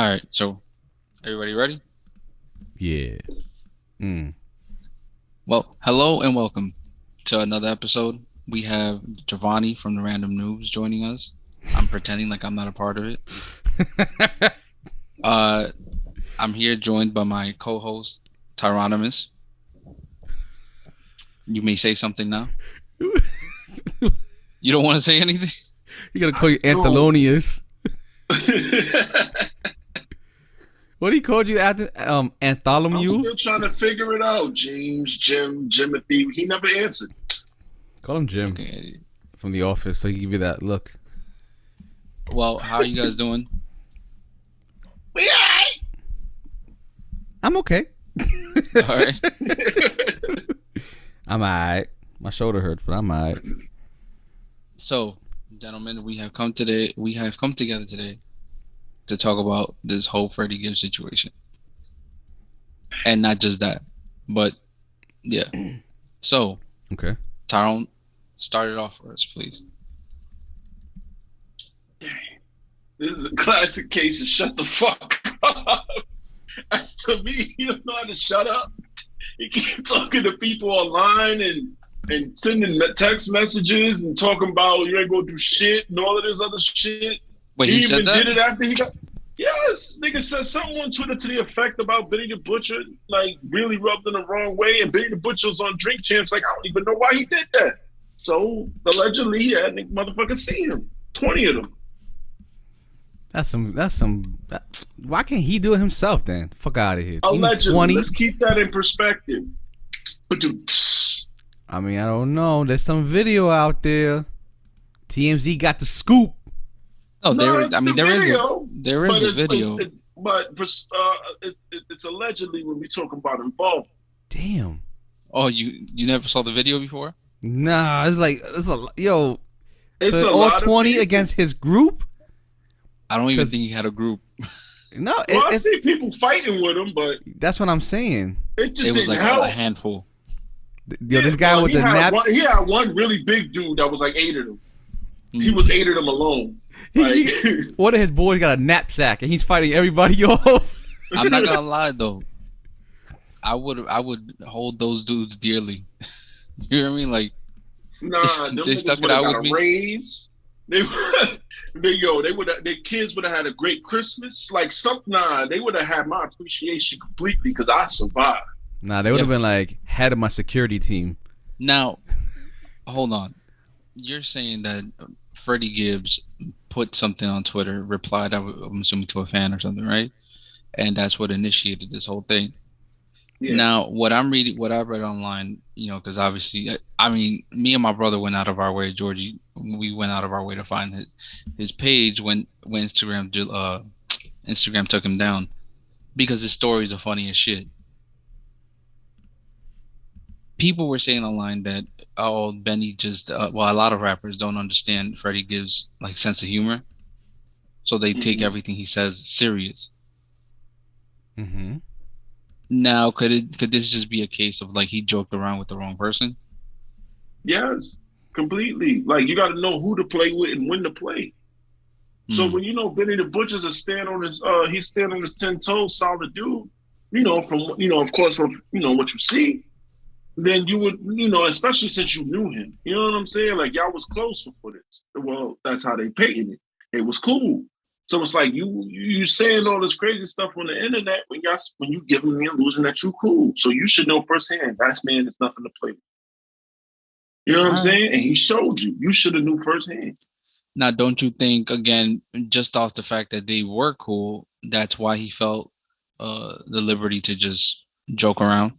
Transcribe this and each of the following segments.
right, so everybody ready? Yeah. Well, hello and welcome to another episode. We have Giovanni from the Random Noobs joining us. I'm pretending like I'm not a part of it. I'm here joined by my co-host, Tyronimus. You may say something now. You don't want to say anything? You gotta call you Anthelonius. What he called you after Antholomew? I'm still trying to figure it out. James, Jim, Jimothy. He never answered. Call him Jim from The Office, so he give you that look. Well, how are you guys doing? We alright. I'm okay. All right. I'm alright. My shoulder hurts, but I'm alright. So, gentlemen, we have come together today to talk about this whole Freddie Gibbs situation. And not just that, but yeah. So, okay. Tyrone, start it off for us, please. Dang. This is a classic case of shut the fuck up. As to me, you don't know how to shut up. You keep talking to people online and sending text messages and talking about you ain't gonna do shit and all of this other shit. Wait, he said even that? did it after he got. Yes, nigga said something on Twitter to the effect about Benny the Butcher, like really rubbed in the wrong way, and Benny the Butcher was on Drink Champs. Like I don't even know why he did that. So allegedly, he had motherfuckers see him. 20 of them. That's some. Why can't he do it himself then? Fuck out of here. Allegedly, 20? Let's keep that in perspective. I mean, I don't know. There's some video out there. TMZ got the scoop. Oh, there is a video. But it's allegedly when we talk about involvement. Damn. Oh, you never saw the video before? Nah, it's It's so a all lot 20 against his group. I don't even think he had a group. No, I see people fighting with him, but that's what I'm saying. It was like help. A handful. This guy with the nap. He had one really big dude that was like 8 of them. He was 8 of them alone. Like, one of his boys got a knapsack and he's fighting everybody off. I'm not gonna lie though. I would hold those dudes dearly. You know what I mean? Like, they stuck it out with me. Raise. Their kids would have had a great Christmas. Like they would have had my appreciation completely because I survived. Nah, they would have been like head of my security team. Now, hold on. You're saying that Freddie Gibbs put something on Twitter, replied, I'm assuming to a fan or something, right? And that's what initiated this whole thing. Yeah. Now, what I read online, because obviously, I mean, me and my brother went out of our way, Georgie, we went out of our way to find his page when Instagram took him down because his stories are funny as shit. People were saying online that Benny just a lot of rappers don't understand Freddie Gibbs' like sense of humor, so they take everything he says serious. Mm-hmm. Now, could this just be a case of like he joked around with the wrong person? Yes, completely. Like you got to know who to play with and when to play. So when Benny the Butcher's he's stand on his 10 toes, solid dude. Of course, from what you see. Then you would, especially since you knew him, you know what I'm saying? Like y'all was close before this. Well, that's how they painted it. It was cool. So it's like you saying all this crazy stuff on the internet when you giving me illusion that you cool. So you should know firsthand that man is nothing to play with. You know what I'm saying? And he showed you. You should have knew firsthand. Now, don't you think, again, just off the fact that they were cool, that's why he felt the liberty to just joke around?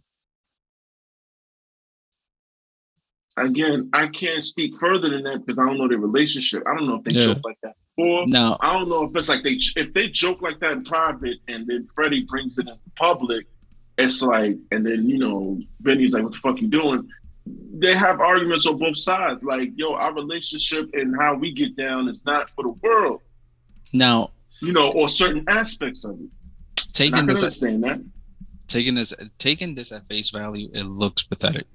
Again, I can't speak further than that because I don't know their relationship. I don't know if they joke like that before. No. I don't know if it's like if they joke like that in private and then Freddie brings it in public, it's like, and then, Benny's like, what the fuck you doing? They have arguments on both sides. Like, our relationship and how we get down is not for the world. Now, or certain aspects of it. Taking this at face value, it looks pathetic.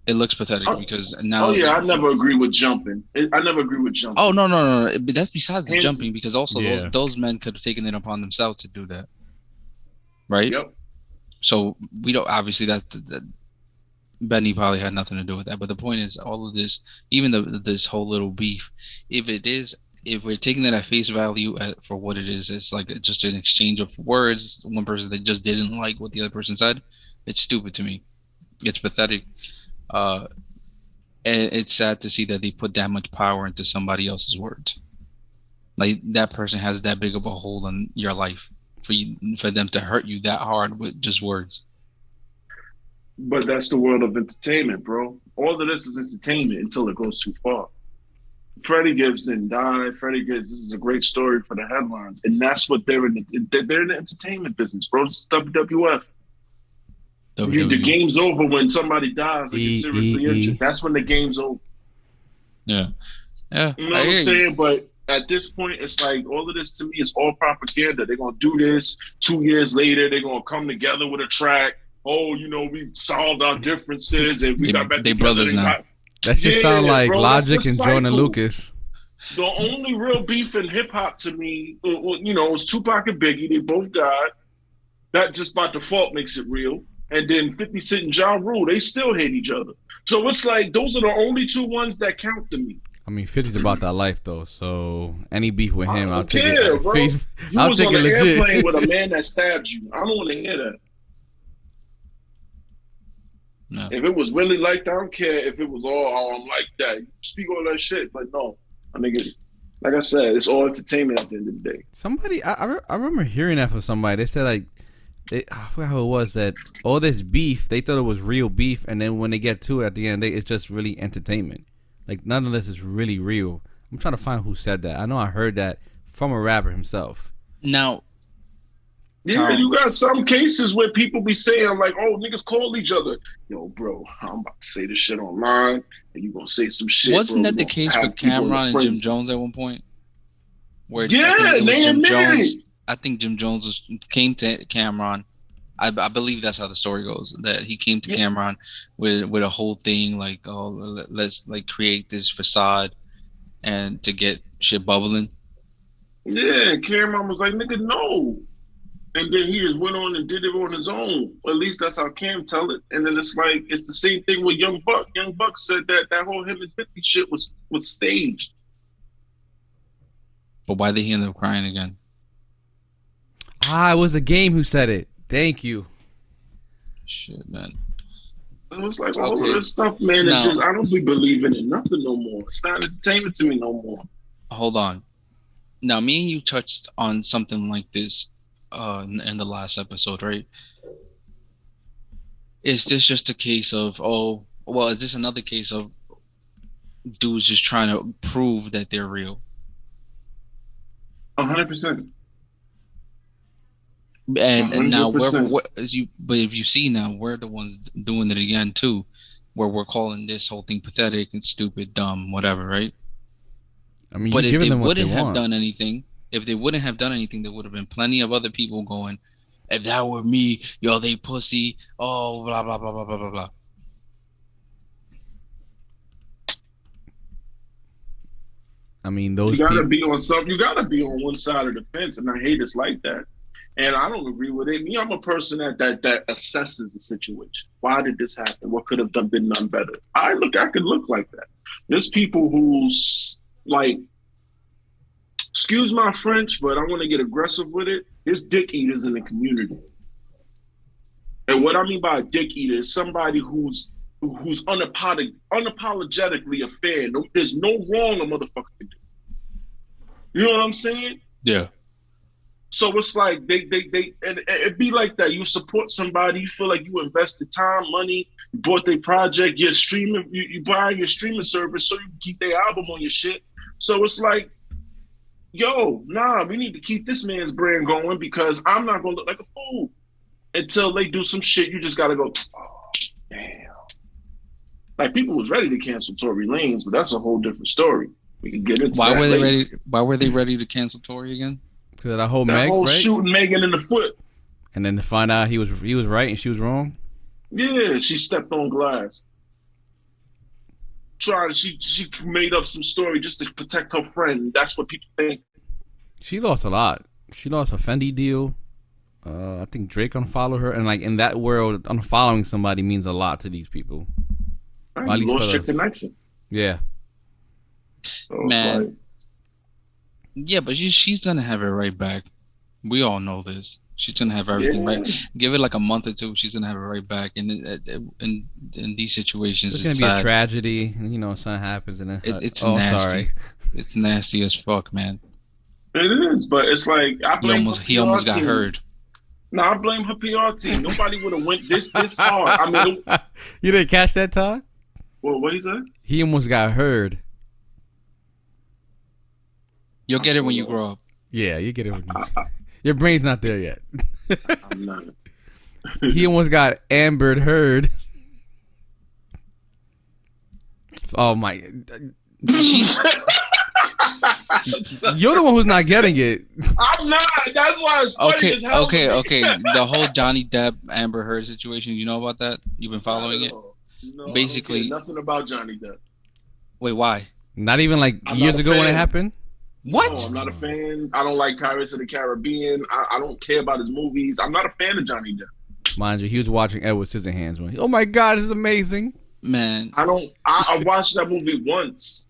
It looks pathetic because now. Oh yeah, I never agree with jumping. I never agree with jumping. Oh no! But that's besides the And- jumping because also Yeah. those men could have taken it upon themselves to do that, right? Yep. So we don't obviously Benny probably had nothing to do with that. But the point is, all of this, even this whole little beef, if we're taking it at face value for what it is, it's like just an exchange of words. One person that just didn't like what the other person said. It's stupid to me. It's pathetic. And it's sad to see that they put that much power into somebody else's words. Like that person has that big of a hold on your life for them to hurt you that hard with just words. But that's the world of entertainment, bro. All of this is entertainment until it goes too far. Freddie Gibbs didn't die. Freddie Gibbs, this is a great story for the headlines. And that's what they're in. They're in the entertainment business, bro. It's WWF. The game's over when somebody dies or gets seriously injured. That's when the game's over. Yeah. You know what I'm saying? But at this point, it's like all of this to me is all propaganda. They're going to do this 2 years later. They're going to come together with a track. Oh, we solved our differences and we got back they together. brothers now. That shit sound like bro, Logic and Jordan Lucas. The only real beef in hip hop to me, was Tupac and Biggie. They both died. That just by default makes it real. And then 50 Cent and Ja Rule, they still hate each other. So it's like those are the only two ones that count to me. I mean, 50's about that life though, so any beef with him, I'll take care, it. Bro. I'll was take on it an legit. airplane with a man that stabbed you. I don't want to hear that. No. If it was really like that, I don't care if it was all I'm like that. You speak all that shit, but no, I think like I said, it's all entertainment at the end of the day. Somebody, I remember hearing that from somebody. They said like, I forgot who it was, that all this beef, they thought it was real beef, and then when they get to it at the end, it's just really entertainment. Like none of this is really real. I'm trying to find who said that. I know I heard that from a rapper himself. Now, yeah, you got some cases where people be saying like, "Oh, niggas call each other." Yo, bro, I'm about to say this shit online, and you gonna say some shit. Wasn't bro, that the case with Cameron and Jim Jones at one point? Where they admitted it. I think Jim Jones came to Cameron. I believe that's how the story goes. That he came to Cameron with a whole thing like, "Oh, let's like create this facade and to get shit bubbling." Yeah, Cameron was like, "Nigga, no." And then he just went on and did it on his own. At least that's how Cam tell it. And then it's like, it's the same thing with Young Buck. Young Buck said that whole him and 50 shit was staged. But why did he end up crying again? It was the game who said it. Thank you. Shit, man. It was like all of this stuff, man. It's just, I don't be believing in nothing no more. It's not entertainment to me no more. Hold on. Now, me and you touched on something like this in the last episode, right? Is this just a case of, is this another case of dudes just trying to prove that they're real? 100%. And now, but if you see now, we're the ones doing it again too, where we're calling this whole thing pathetic and stupid, dumb, whatever, right? I mean, but if they wouldn't have done anything, there would have been plenty of other people going, "If that were me, yo, they pussy, oh, blah blah blah blah blah blah blah." I mean, those you gotta be on something. You gotta be on one side of the fence, and I hate it's like that. And I don't agree with it. Me, I'm a person that assesses the situation. Why did this happen? What could have been done better? I could look like that. There's people who's like, excuse my French, but I want to get aggressive with it. There's dick eaters in the community. And what I mean by a dick eater is somebody who's unapologetically a fan. There's no wrong a motherfucker can do. You know what I'm saying? Yeah. So it's like they and it be like that. You support somebody, you feel like you invested time, money, you bought their project, you're streaming, you buy your streaming service so you can keep their album on your shit. So it's like, yo, we need to keep this man's brand going because I'm not gonna look like a fool until they do some shit. You just gotta go, oh, damn. Like people was ready to cancel Tory Lanez, but that's a whole different story. We can get into Why were they ready to cancel Tory again? Because of that whole Meg, right? Shooting Megan in the foot. And then to find out he was right and she was wrong. Yeah, she stepped on glass. she made up some story just to protect her friend. That's what people think. She lost a lot. She lost a Fendi deal. I think Drake unfollowed her, and like in that world, unfollowing somebody means a lot to these people. Right, you lost your connection. Yeah. So Man. Yeah, but she's gonna have it right back. We all know this. She's gonna have everything right. Give it like a month or two. She's gonna have it right back. And in these situations, it's gonna be a tragedy. You know, something happens, and then it's nasty. Sorry. It's nasty as fuck, man. It is, but it's like he almost got hurt. No, I blame her PR team. Nobody would have went this hard. I mean, you didn't catch that, Todd? Well, what he said? He almost got heard. You'll get it when you grow up. Yeah, you get it when your brain's not there yet. I'm not. He almost got Ambered Heard. Oh my! You're the one who's not getting it. I'm not. That's why it's funny. Okay. The whole Johnny Depp Amber Heard situation. You know about that? You've been following it. No, basically, nothing about Johnny Depp. Wait, why? Not even like years ago when it happened. What? No, I'm not a fan. I don't like Pirates of the Caribbean. I don't care about his movies. I'm not a fan of Johnny Depp. Mind you, he was watching Edward Scissorhands when oh my God, this is amazing. Man. I watched that movie once.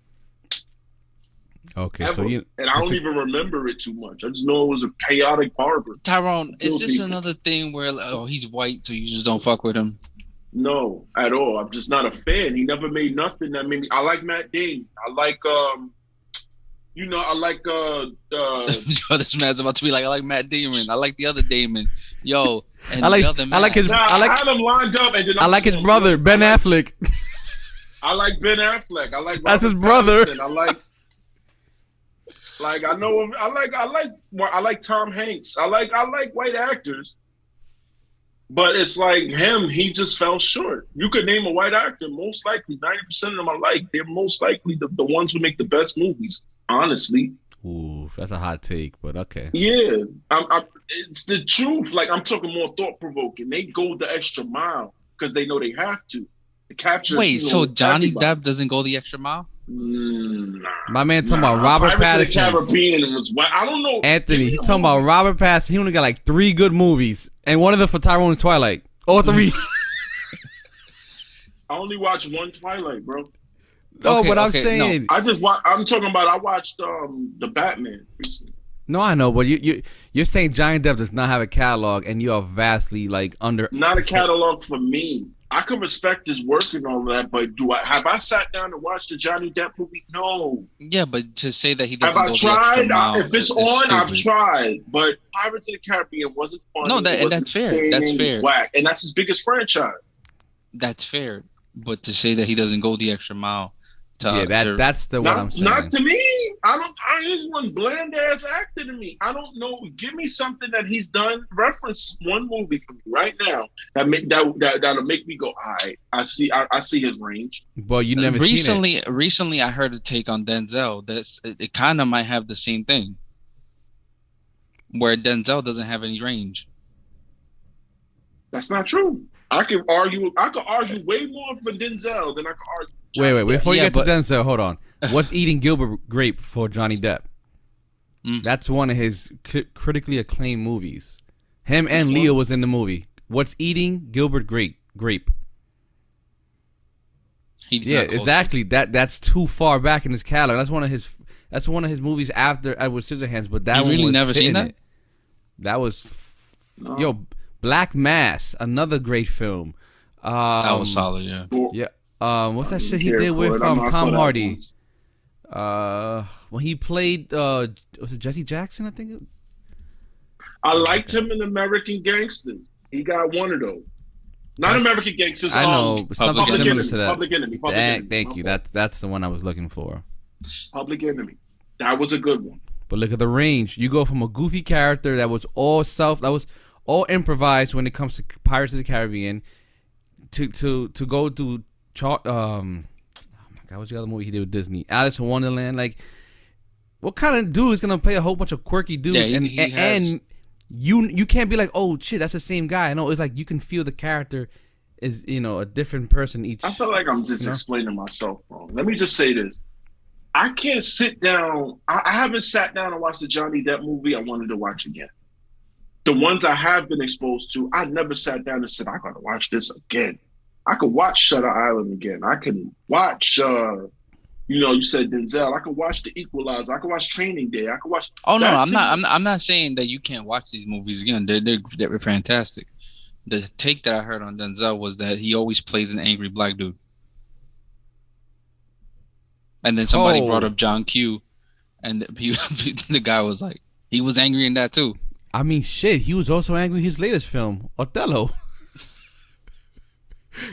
Okay, ever. so and I don't even remember it too much. I just know it was a chaotic barber. Tyrone, is this another thing where he's white, so you just don't fuck with him? No, at all. I'm just not a fan. He never made nothing that made me. I like Matt Damon. I like this man's about to be like, I like Matt Damon. I like the other Damon. Yo, and I like the other man. I like his. I had him lined up, and then I like his brother, Ben Affleck. I like Ben Affleck. I like that's his brother. I like I know him. I like Tom Hanks. I like white actors. But it's like him, he just fell short. You could name a white actor, most likely 90% of them I like. They're most likely the ones who make the best movies, honestly. Ooh, that's a hot take, but okay. Yeah, it's the truth. Like, I'm talking more thought-provoking. They go the extra mile because they know they have to capture. Wait, so Johnny Depp doesn't go the extra mile? Nah, my man talking about Robert Pattinson. Caribbean was I don't know. Anthony, he talking about Robert Pattinson. He only got like 3 good movies, and one of them for Tyrone is Twilight. All 3. I only watched one Twilight, bro. No, but I'm saying no. I'm talking about. I watched the Batman recently. No, I know, but you're saying Johnny Depp does not have a catalog, and you are vastly like under. Not a catalog for me. I can respect his work and all that, but have I sat down and watched the Johnny Depp movie? No. Yeah, but to say that he doesn't have go I tried? The extra mile if it's on, I've tried. But Pirates of the Caribbean wasn't fun. No, that's fair. That's fair. Whack, and that's his biggest franchise. That's fair. But to say that he doesn't go the extra mile, that's what I'm saying. Not to me. He's one bland ass actor to me. I don't know. Give me something that he's done. Reference one movie for me right now that'll make me go, all right, I see his range. Well, you never seen it. Recently, I heard a take on Denzel. It kind of might have the same thing, where Denzel doesn't have any range. That's not true. I could argue way more for Denzel than I could argue. Wait. Before you get to Denzel, hold on. What's Eating Gilbert Grape for Johnny Depp? That's one of his critically acclaimed movies. Him and Leo was in the movie. What's Eating Gilbert Grape? Yeah, exactly. That's too far back in his catalog. That's one of his movies after Edward Scissorhands. But that you really one was never seen that. That was Black Mass, another great film. That was solid. Yeah. Yeah. What's that shit he did with Tom Hardy? When he played, was it Jesse Jackson? I think. I liked him in American Gangsters. He got one of those. Not American Gangsters. I know something similar to that. Public Enemy. Thank you. That's the one I was looking for. Public Enemy. That was a good one. But look at the range. You go from a goofy character that was all improvised when it comes to Pirates of the Caribbean to go to oh my God, what's the other movie he did with Disney? Alice in Wonderland. Like, what kind of dude is gonna play a whole bunch of quirky dudes? Yeah, and you can't be like, oh shit, that's the same guy. No, it's like you can feel the character is a different person each. I feel like I'm just explaining myself wrong. Let me just say this. I can't sit down. I haven't sat down and watched the Johnny Depp movie I wanted to watch again. The ones I have been exposed to, I never sat down and said, I got to watch this again. I could watch Shutter Island again. I can watch, you said Denzel. I could watch The Equalizer. I could watch Training Day. I could watch. Oh no, I'm not saying that you can't watch these movies again. They're fantastic. The take that I heard on Denzel was that he always plays an angry black dude. And then somebody brought up John Q, and the guy was like, he was angry in that too. I mean, shit, he was also angry in his latest film, Othello.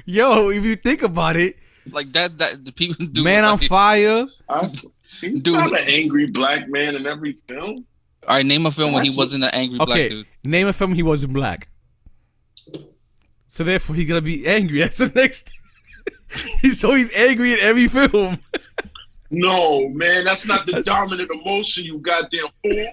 Yo, if you think about it, like that the people do. Man on Fire. He's not an angry black man in every film. All right, name a film where he wasn't an angry black dude. Name a film he wasn't black. So therefore, he's gonna be angry. That's the next. He's angry in every film. No, man, that's not the dominant emotion, you goddamn fool.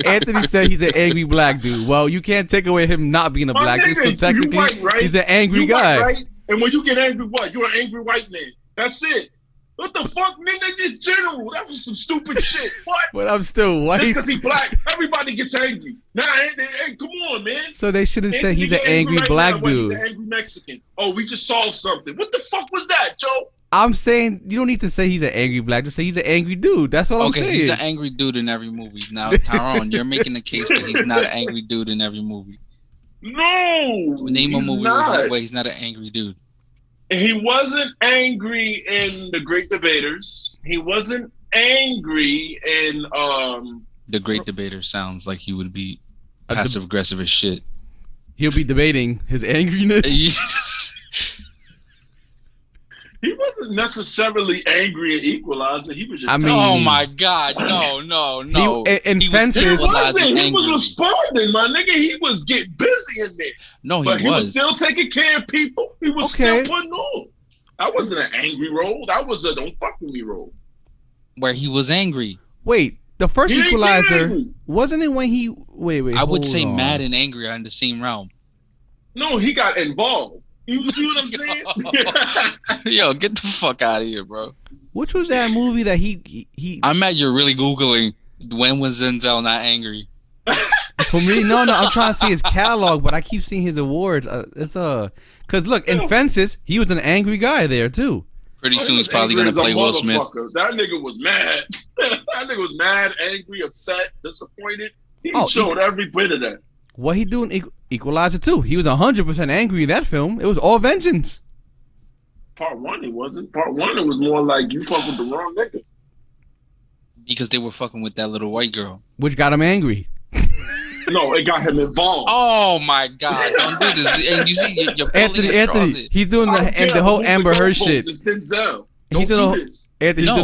Anthony said he's an angry black dude. Well, you can't take away him not being a black dude. So technically, white, right? He's an angry guy. White, right? And when you get angry, what? You're an angry white man. That's it. What the fuck, nigga? Just general. That was some stupid shit. What? But I'm still white. Just because he's black, everybody gets angry. Nah, hey, come on, man. So they shouldn't say he's an angry black dude. He's an angry Mexican. Oh, we just solved something. What the fuck was that, Joe? I'm saying you don't need to say he's an angry black. Just say he's an angry dude. That's all I'm saying. Okay, he's an angry dude in every movie. Now, Tyrone, you're making the case that he's not an angry dude in every movie. No, name a movie where he's not an angry dude. He wasn't angry in The Great Debaters. He wasn't angry in The Great Debater sounds like he would be passive aggressive as shit. He'll be debating his angriness. He wasn't necessarily angry at Equalizer. He was just. Oh my God! No. In Fences, he was responding, my nigga. He was getting busy in there. No, but he was still taking care of people. He was still putting on. That wasn't an angry role. That was a don't fuck with me role. Where he was angry. Wait, the first Equalizer wasn't it when he? Wait. I would say mad and angry are in the same realm. No, he got involved. You see what I'm saying? Yo, get the fuck out of here, bro. Which was that movie that he? I'm mad you're really Googling when was Denzel not angry. For me, no. I'm trying to see his catalog, but I keep seeing his awards. Because look, in Fences, he was an angry guy there too. Pretty soon he's probably gonna play Will Smith. That nigga was mad. That nigga was mad, angry, upset, disappointed. He showed every bit of that. What he doing Equalizer 2? He was 100% angry in that film. It was all vengeance. Part 1, he wasn't. Part 1, it was more like you fuck with the wrong nigga. Because they were fucking with that little white girl. Which got him angry. No, it got him involved. Oh my God! Don't do this. And you see, you're Anthony, he's doing the whole Amber Heard shit. It's Denzel. He's doing this. Anthony, he's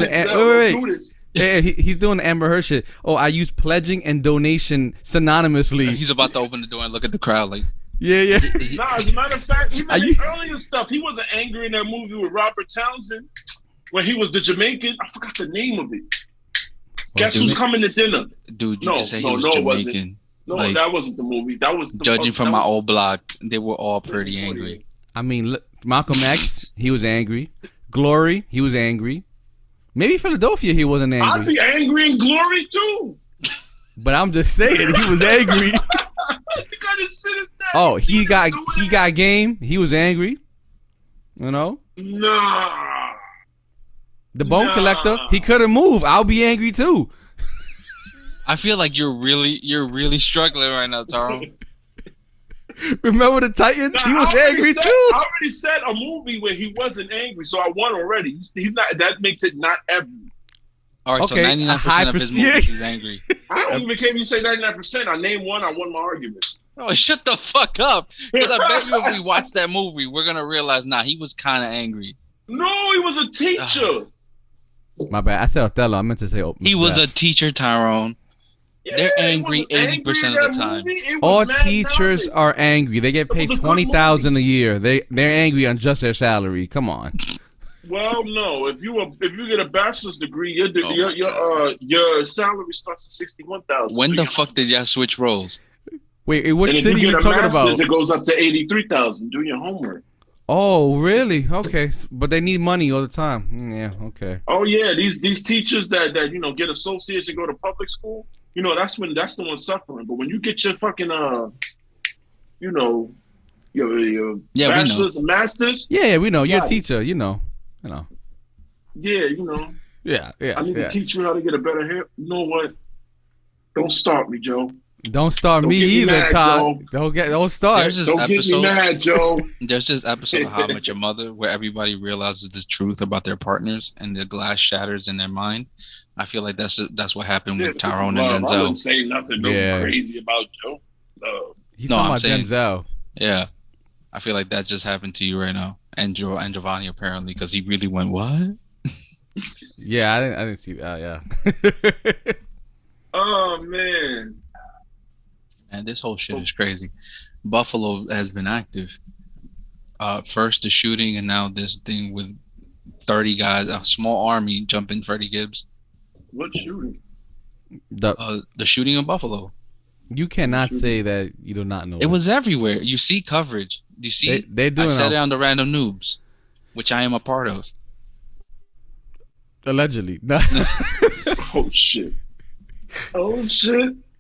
doing the Amber Heard shit. Oh, I use pledging and donation synonymously. He's about to open the door and look at the crowd like. Yeah. Nah, as a matter of fact, even the earlier stuff, he wasn't angry in that movie with Robert Townsend when he was the Jamaican. I forgot the name of it. Guess who's coming to dinner? Dude, you just said he was Jamaican. No, that wasn't the movie. That was the judging from my old block. They were all pretty angry. I mean, look, Malcolm X, he was angry. Glory, he was angry. Maybe Philadelphia, he wasn't angry. I'd be angry in Glory too. But I'm just saying, he was angry. Oh, he got game. He was angry. You know? Nah. The Bone Collector, he couldn't move. I'll be angry too. I feel like you're really struggling right now, Taro. Remember the Titans? He was angry too. I already said a movie where he wasn't angry, so I won already. He's not. That makes it not every. All right, so 99% of his movies he's angry. I don't even care if you say 99%. I name one. I won my argument. Oh, shut the fuck up! Because I bet you if we watch that movie, we're gonna realize, he was kind of angry. No, he was a teacher. My bad. I said Othello. I meant to say. He was a teacher, Tyrone. Yeah, they're angry 80% of the time. All teachers are angry. They get paid $20,000 a year. They're angry on just their salary. Come on. Well, no. If you get a bachelor's degree, your salary starts at $61,000. When the fuck did y'all switch roles? Wait, what And if city you you get a talking master's, about? it goes up to 83,000. Do your homework. Oh, really? Okay, but they need money all the time. Yeah, okay. Oh yeah, these teachers that get associates and go to public school, that's the one suffering. But when you get your fucking your bachelor's and masters, yeah, we know you're a right. teacher. You know. Yeah, Yeah. I need to teach you how to get a better hair. You know what? Don't start me, Joe. Don't start Don't me get me either, mad, Todd. Joe. Don't start. Don't get me mad, Joe. There's this episode of How I Met Your Mother where everybody realizes the truth about their partners and the glass shatters in their mind. I feel like that's what happened with Tyrone and Denzel. I wouldn't say nothing crazy about Joe. He's talking about Denzel. Yeah, I feel like that just happened to you right now, and Giovanni apparently, because he really went what? Yeah, I didn't see that. Yeah. Oh man. And this whole shit is crazy. Buffalo has been active. First the shooting, and now this thing with 30 guys, a small army jumping Freddie Gibbs. What shooting? The shooting in Buffalo. You cannot say that you do not know. It was everywhere. You see coverage. You see, they doing. I said it on the Random Noobs, which I am a part of. Allegedly. Oh shit.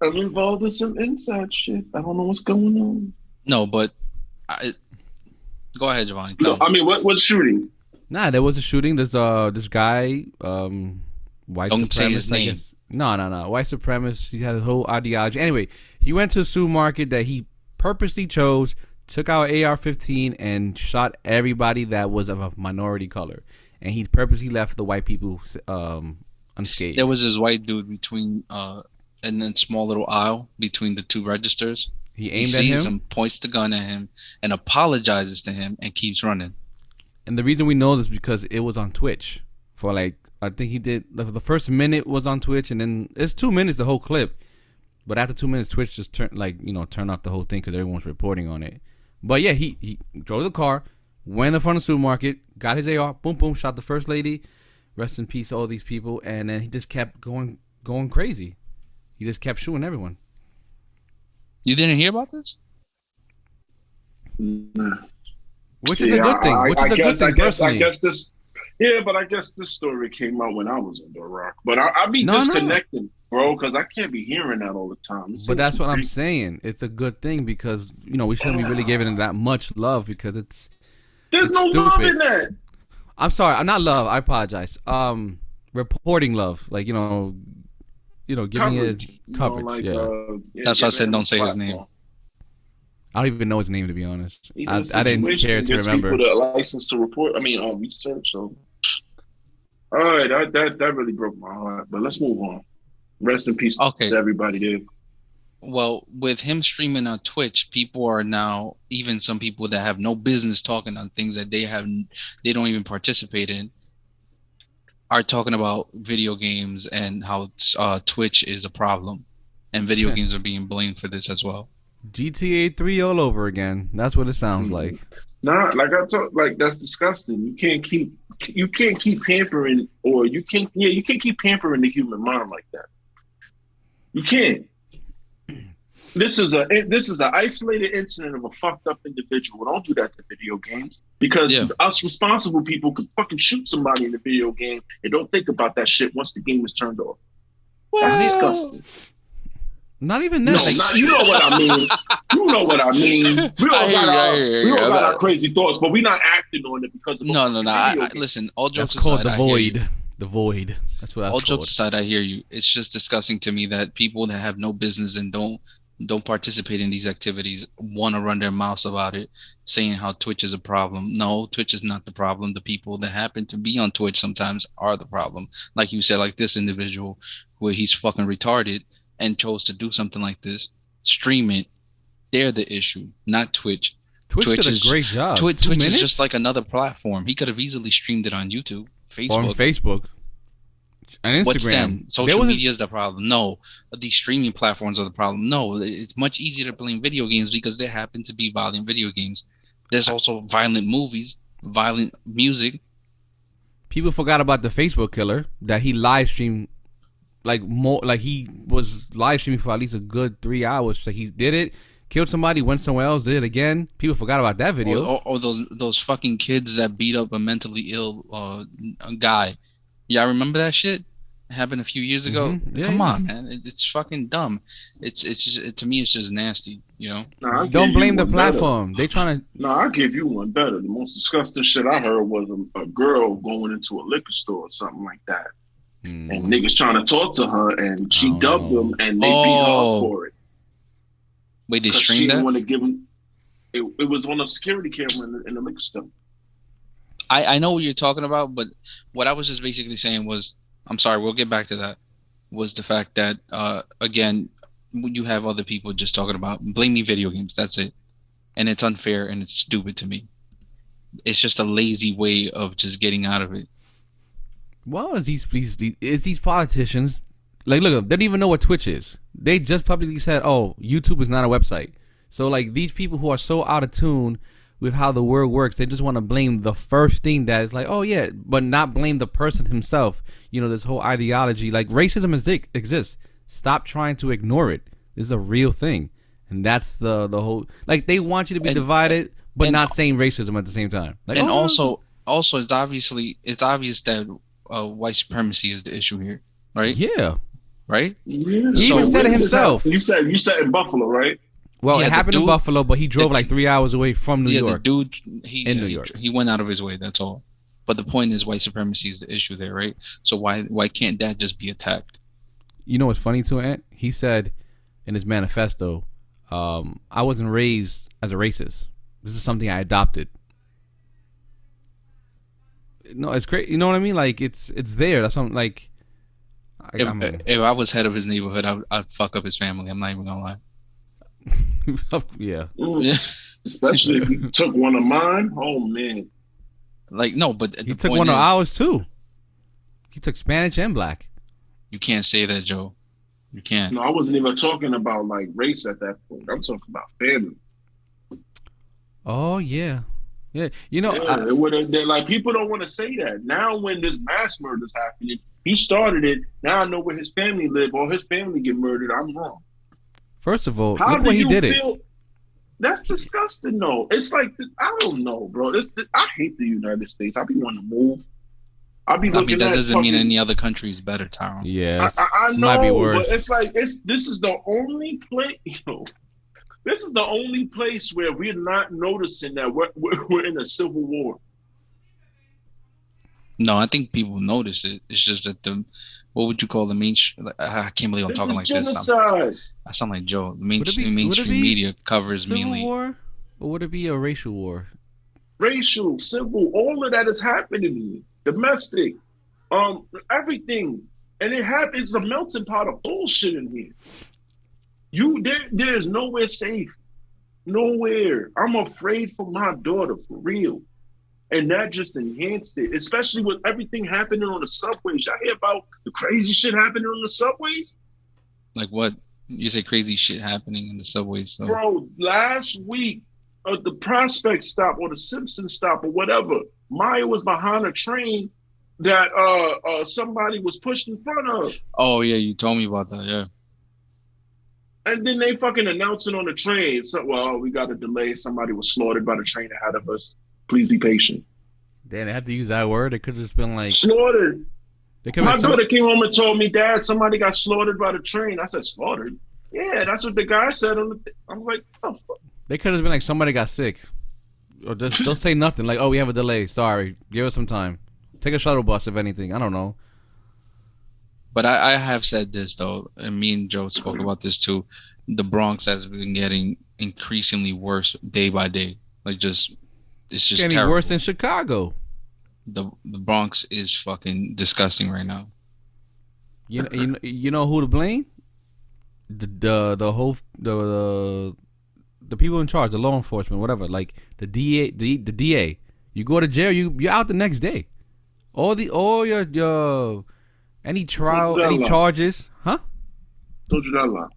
I'm involved in some inside shit. I don't know what's going on. No, but go ahead, Giovanni. No, I mean, what shooting? Nah, there was a shooting. There's this guy, white Don't supremacist. say his name. No. White supremacist. He had a whole ideology. Anyway, he went to a supermarket that he purposely chose, took out AR-15 and shot everybody that was of a minority color. And he purposely left the white people unscathed. There was this white dude between and then small little aisle between the two registers. He aimed at him, points the gun at him, and apologizes to him, and keeps running. And the reason we know this is because it was on Twitch for I think he did the first minute was on Twitch, and then it's 2 minutes the whole clip. But after 2 minutes, Twitch just turned off the whole thing because everyone's reporting on it. But yeah, he drove the car, went in front of the supermarket, got his AR, boom, boom, shot the first lady. Rest in peace, all these people, and then he just kept going crazy. He just kept shooting everyone. You didn't hear about this? Nah. Which is a good thing. I guess this. Yeah, but I guess this story came out when I was under a rock. But I'll be disconnecting, bro, because I can't be hearing that all the time. But that's what I'm saying. It's a good thing because we shouldn't be really giving it that much love because there's no stupid. love in that. I'm sorry. I'm not love. I apologize. Reporting love, giving it coverage. That's why I said don't say his name. I don't even know his name, to be honest. I didn't care to remember. People the license to report. Research. So, all right, that really broke my heart. But let's move on. Rest in peace to everybody there. Well, with him streaming on Twitch, people are now, even some people that have no business talking on things that they don't even participate in, are talking about video games and how Twitch is a problem, and video games are being blamed for this as well. GTA 3 all over again. That's what it sounds like. Nah, like I told, that's disgusting. You can't keep pampering, or you can't keep pampering the human mind like that. You can't. This is an isolated incident of a fucked up individual. Don't do that to video games, because us responsible people could fucking shoot somebody in the video game and don't think about that shit once the game is turned off. That's disgusting. Not even that. You know what I mean. You know what I mean. We all got our crazy thoughts, but we're not acting on it because of no. Listen, all jokes aside, called the void. The void. That's what. All jokes aside, I hear you. It's just disgusting to me that people that have no business and don't participate in these activities want to run their mouths about it, saying how Twitch is a problem. No, Twitch is not the problem. The people that happen to be on Twitch sometimes are the problem. Like you said, like this individual where he's fucking retarded and chose to do something like this, stream it. They're the issue, not Twitch. Twitch did a great job. Twitch is just like another platform. He could have easily streamed it on YouTube, Facebook. Or on Facebook. And Instagram. What's then? Social media is the problem. No. These streaming platforms are the problem. No. It's much easier to blame video games because there happen to be violent video games. There's also violent movies, violent music. People forgot about the Facebook killer that he live streamed like more like he was live streaming for at least a good 3 hours. Like he did it, killed somebody, went somewhere else, did it again. People forgot about that video. Or those fucking kids that beat up a mentally ill guy. Y'all remember that shit? It happened a few years ago. Yeah, Come on, man. It's fucking dumb. It's just, to me, it's just nasty. You know. Nah, don't blame the platform. They trying to. No, I give you one better. The most disgusting shit I heard was a girl going into a liquor store or something like that, and niggas trying to talk to her, and she dubbed them, and they beat her up for it. Wait, they streamed that? She didn't want to give them. It was on a security camera in the liquor store. I know what you're talking about, but what I was just basically saying was, I'm sorry, we'll get back to that, was the fact that, again, you have other people just talking about blaming video games. That's it. And it's unfair and it's stupid to me. It's just a lazy way of just getting out of it. Well, it's these politicians, like, look, they don't even know what Twitch is. They just publicly said, oh, YouTube is not a website. So, like, these people who are so out of tune with how the world works, they just want to blame the first thing that is like, oh yeah, but not blame the person himself. You know, this whole ideology, like racism exists. Stop trying to ignore it. This is a real thing, and that's the whole. Like they want you to be divided, but not saying racism at the same time. Like, and also it's obvious that white supremacy is the issue here, right? Yeah, right. Yeah. He even said it himself. You said in Buffalo, right? Well, it happened in Buffalo, but he drove like 3 hours away from New York. The dude, New York. He went out of his way. That's all. But the point is, white supremacy is the issue there, right? So why can't that just be attacked? You know what's funny to Ant? He said in his manifesto, "I wasn't raised as a racist. This is something I adopted." No, it's great. You know what I mean? Like it's there. That's something like. If I was head of his neighborhood, I'd fuck up his family. I'm not even gonna lie. Yeah. Especially if you took one of mine. Oh man. Like no, but he took one of ours too. He took Spanish and black. You can't say that, Joe. You can't. No, I wasn't even talking about like race at that point. I'm talking about family. Oh yeah, yeah. You know, like people don't want to say that now. When this mass murder is happening, he started it. Now I know where his family live, or his family get murdered. I'm wrong. First of all, look what he did it. That's disgusting, though. It's like, I don't know, bro. I hate the United States. I be wanting to move. I mean, that doesn't mean any other country is better, Tyrone. Yeah, I know, might be worse. But it's like, this is the only place, this is the only place where we're not noticing that we're in a civil war. No, I think people notice it. It's just that what would you call the mainstream? I can't believe I'm talking like genocide. This. I sound like Joe. The mainstream media covers civil mainly. War, or would it be a racial war? Racial, civil, all of that is happening. Domestic, everything, and it's a melting pot of bullshit in here. There's nowhere safe, nowhere. I'm afraid for my daughter, for real. And that just enhanced it, especially with everything happening on the subways. Y'all hear about the crazy shit happening on the subways? Like what? You say crazy shit happening in the subways. So. Bro, last week, the Prospect stop or the Simpson stop or whatever, Maya was behind a train that somebody was pushed in front of. Oh, yeah, you told me about that, yeah. And then they fucking announcing on the train, we got a delay. Somebody was slaughtered by the train ahead of us. Please be patient. Damn, they had to use that word. It could have just been like slaughtered. My daughter came home and told me, Dad, somebody got slaughtered by the train. I said, slaughtered? Yeah, that's what the guy said on the I was like, oh fuck. They could have been like, somebody got sick. Or just don't say nothing. Like, oh, we have a delay. Sorry. Give us some time. Take a shuttle bus, if anything. I don't know. But I have said this, though, and me and Joe spoke about this, too. The Bronx has been getting increasingly worse day by day. Like, it's just getting terrible. Worse than Chicago. The Bronx is fucking disgusting right now. You know who to blame? The people in charge, the law enforcement, whatever. Like the DA. You go to jail, you're out the next day. All your any trial, any charges, huh? Told you that a lot.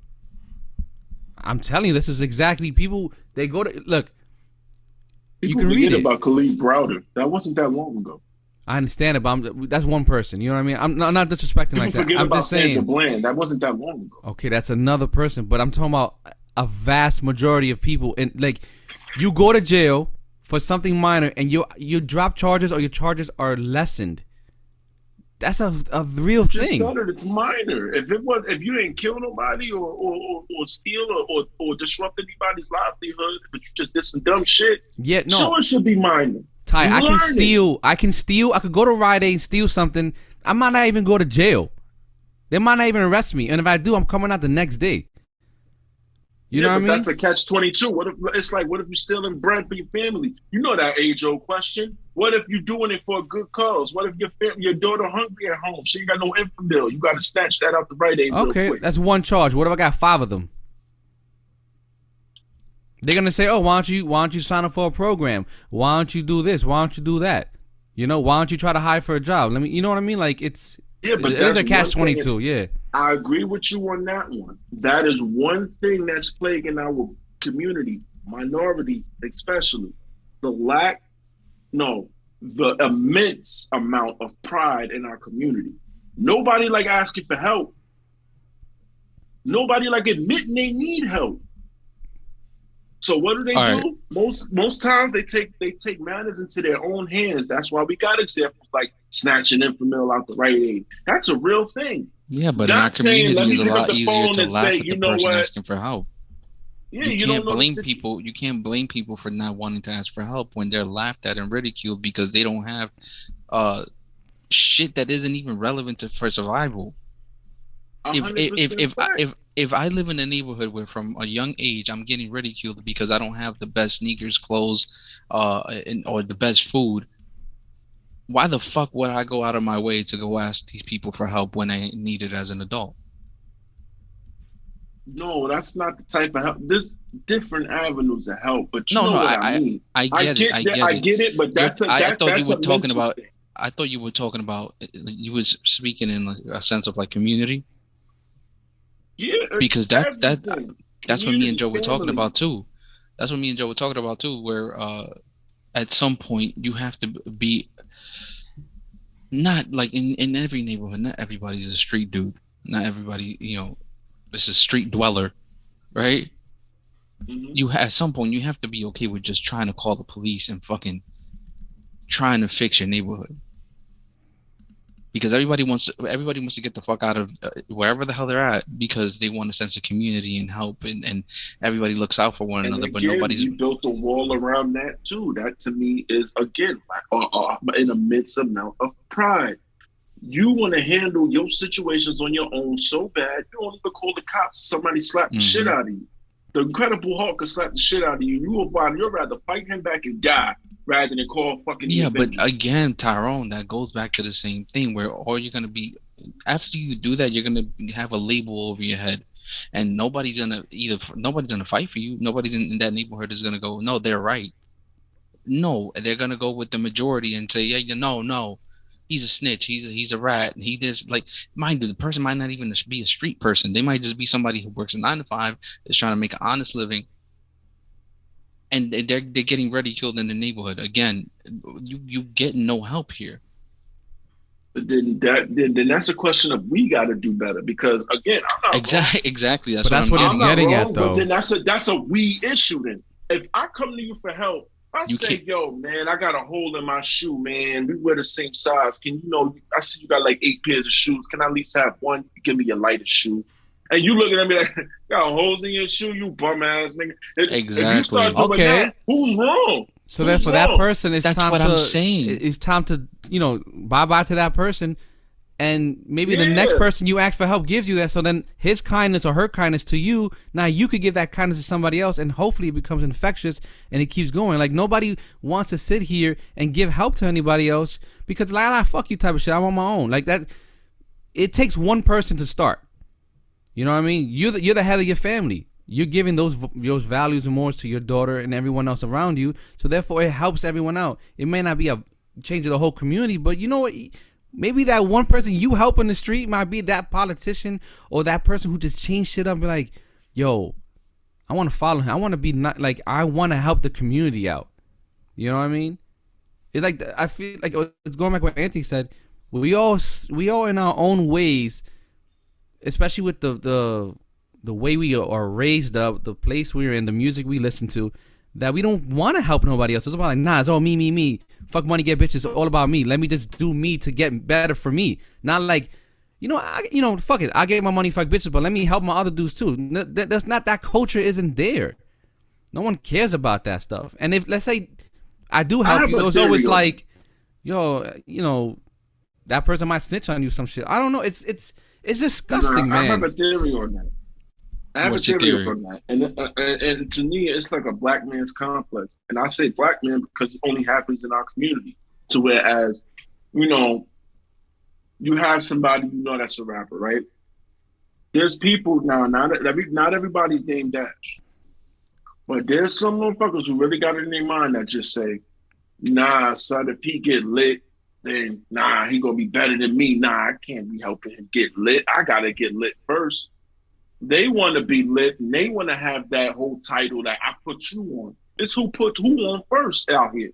I'm telling you, this is exactly people. They go to look. People you can read it about Khalid Browder. That wasn't that long ago. I understand it, but that's one person. You know what I mean? I'm not disrespecting People like that. forget I'm about just saying. Sandra Bland. That wasn't that long ago. Okay, that's another person, but I'm talking about a vast majority of people. And like, you go to jail for something minor, and you drop charges or your charges are lessened. That's a real Just thing. said it. It's minor. If you didn't kill nobody or steal or disrupt anybody's livelihood, but you just did some dumb shit, Yeah, no. sure, it should be minor. Ty, I can Learn steal. I could go to Rite Aid and steal something. I might not even go to jail. They might not even arrest me, and if I do, I'm coming out the next day. You know what I mean? That's a catch-22. What if you're stealing bread for your family? You know that age-old question. What if you're doing it for a good cause? What if your daughter hungry at home? She ain't got no infant bill. You got to snatch that out the Rite Aid real Okay, quick. that's one charge. What if I got 5 of them? They're gonna say, "Oh, why don't you sign up for a program? Why don't you do this? Why don't you do that? You know, why don't you try to hire for a job?" You know what I mean? Like it is a catch-22. Yeah, I agree with you on that one. That is one thing that's plaguing our community, minority especially. The immense amount of pride in our community. Nobody like asking for help. Nobody like admitting they need help. So what do they do? Right. Most times they take matters into their own hands. That's why we got examples like snatching infant mill out the Rite Aid. That's a real thing. Yeah, but Not in our saying, community, it's a let me lot pick up the easier phone to and laugh say, at you the know person what? asking for help. Yeah, You don't can't know blame people. You can't blame people for not wanting to ask for help when they're laughed at and ridiculed because they don't have shit that isn't even relevant for survival. If I live in a neighborhood where from a young age I'm getting ridiculed because I don't have the best sneakers, clothes, or the best food, why the fuck would I go out of my way to go ask these people for help when I need it as an adult? No, that's not the type of help. There's different avenues of help, but you know No, what I mean. I get it. I get it, but I thought you were talking mental about. thing. I thought you were talking about. You was speaking in a sense of like community. Yeah, Because that's everything. what me and Joe were Community, talking family. about too. That's what me and Joe were talking about too. Where at some point you have to be not like in every neighborhood. Not everybody's a street dude. Not everybody, is a street dweller, right? Mhm. At some point you have to be okay with just trying to call the police and fucking trying to fix your neighborhood. Because everybody wants to get the fuck out of wherever the hell they're at because they want a sense of community and help and everybody looks out for one And another. But again, nobody's you built a wall around that too. That to me is again an immense amount of pride. You want to handle your situations on your own so bad, you don't even call the cops. Somebody slap the shit out of you. The Incredible Hulk can slap the shit out of you. You'd rather fight him back and die rather than call fucking. Yeah, but again, Tyrone, that goes back to the same thing where all you're gonna be after you do that, you're gonna have a label over your head, and nobody's gonna fight for you. Nobody's in that neighborhood is gonna go, no, they're right. No, they're gonna go with the majority and say, yeah, no. He's a snitch. He's a rat. He does like mind you, the person might not even be a street person. They might just be somebody who works a 9 to 5, is trying to make an honest living, and they're getting ridiculed in the neighborhood. Again, you get no help here. But then that's a question of we got to do better because again, I'm not exactly. That's what he's getting at, though. But then that's a we issue. Then if I come to you for help. I say, yo, man, I got a hole in my shoe, man. We wear the same size. I see you got like 8 pairs of shoes. Can I at least have one? Give me your lightest shoe. And you looking at me like, got holes in your shoe, you bum ass nigga. Exactly. If you start doing that, who's wrong? So then for that person, that's what I'm saying. It's time to, bye-bye to that person. And maybe the next person you ask for help gives you that. So then his kindness or her kindness to you, now you could give that kindness to somebody else, and hopefully it becomes infectious and it keeps going. Like nobody wants to sit here and give help to anybody else because fuck you type of shit. I'm on my own. Like that. It takes one person to start. You know what I mean? You're the head of your family. You're giving those values and morals to your daughter and everyone else around you. So therefore, it helps everyone out. It may not be a change of the whole community, but you know what? Maybe that one person you help in the street might be that politician or that person who just changed shit up and be like, yo, I want to follow him. I want to be I want to help the community out. You know what I mean? It's like I feel like going back to what Anthony said. We all in our own ways, especially with the way we are raised up, the place we're in, the music we listen to, that we don't want to help nobody else. It's about like, nah, it's all me. Fuck money, get bitches. It's all about me. Let me just do me to get better for me. Not like, fuck it. I get my money, fuck bitches, but let me help my other dudes too. That's not, that culture isn't there. No one cares about that stuff. And if, let's say, I do help you, it's always like, yo, that person might snitch on you some shit. I don't know. It's disgusting, man. I have a theory on that. What's your theory on that? And to me, it's like a black man's complex. And I say black man because it only happens in our community. To whereas, you have somebody that's a rapper, right? There's people now. Not everybody's named Dash, but there's some motherfuckers who really got it in their mind that just say, "Nah, son, if he get lit, then nah, he gonna be better than me. Nah, I can't be helping him get lit. I gotta get lit first." They want to be lit, and they want to have that whole title that I put you on. It's who put who on first out here.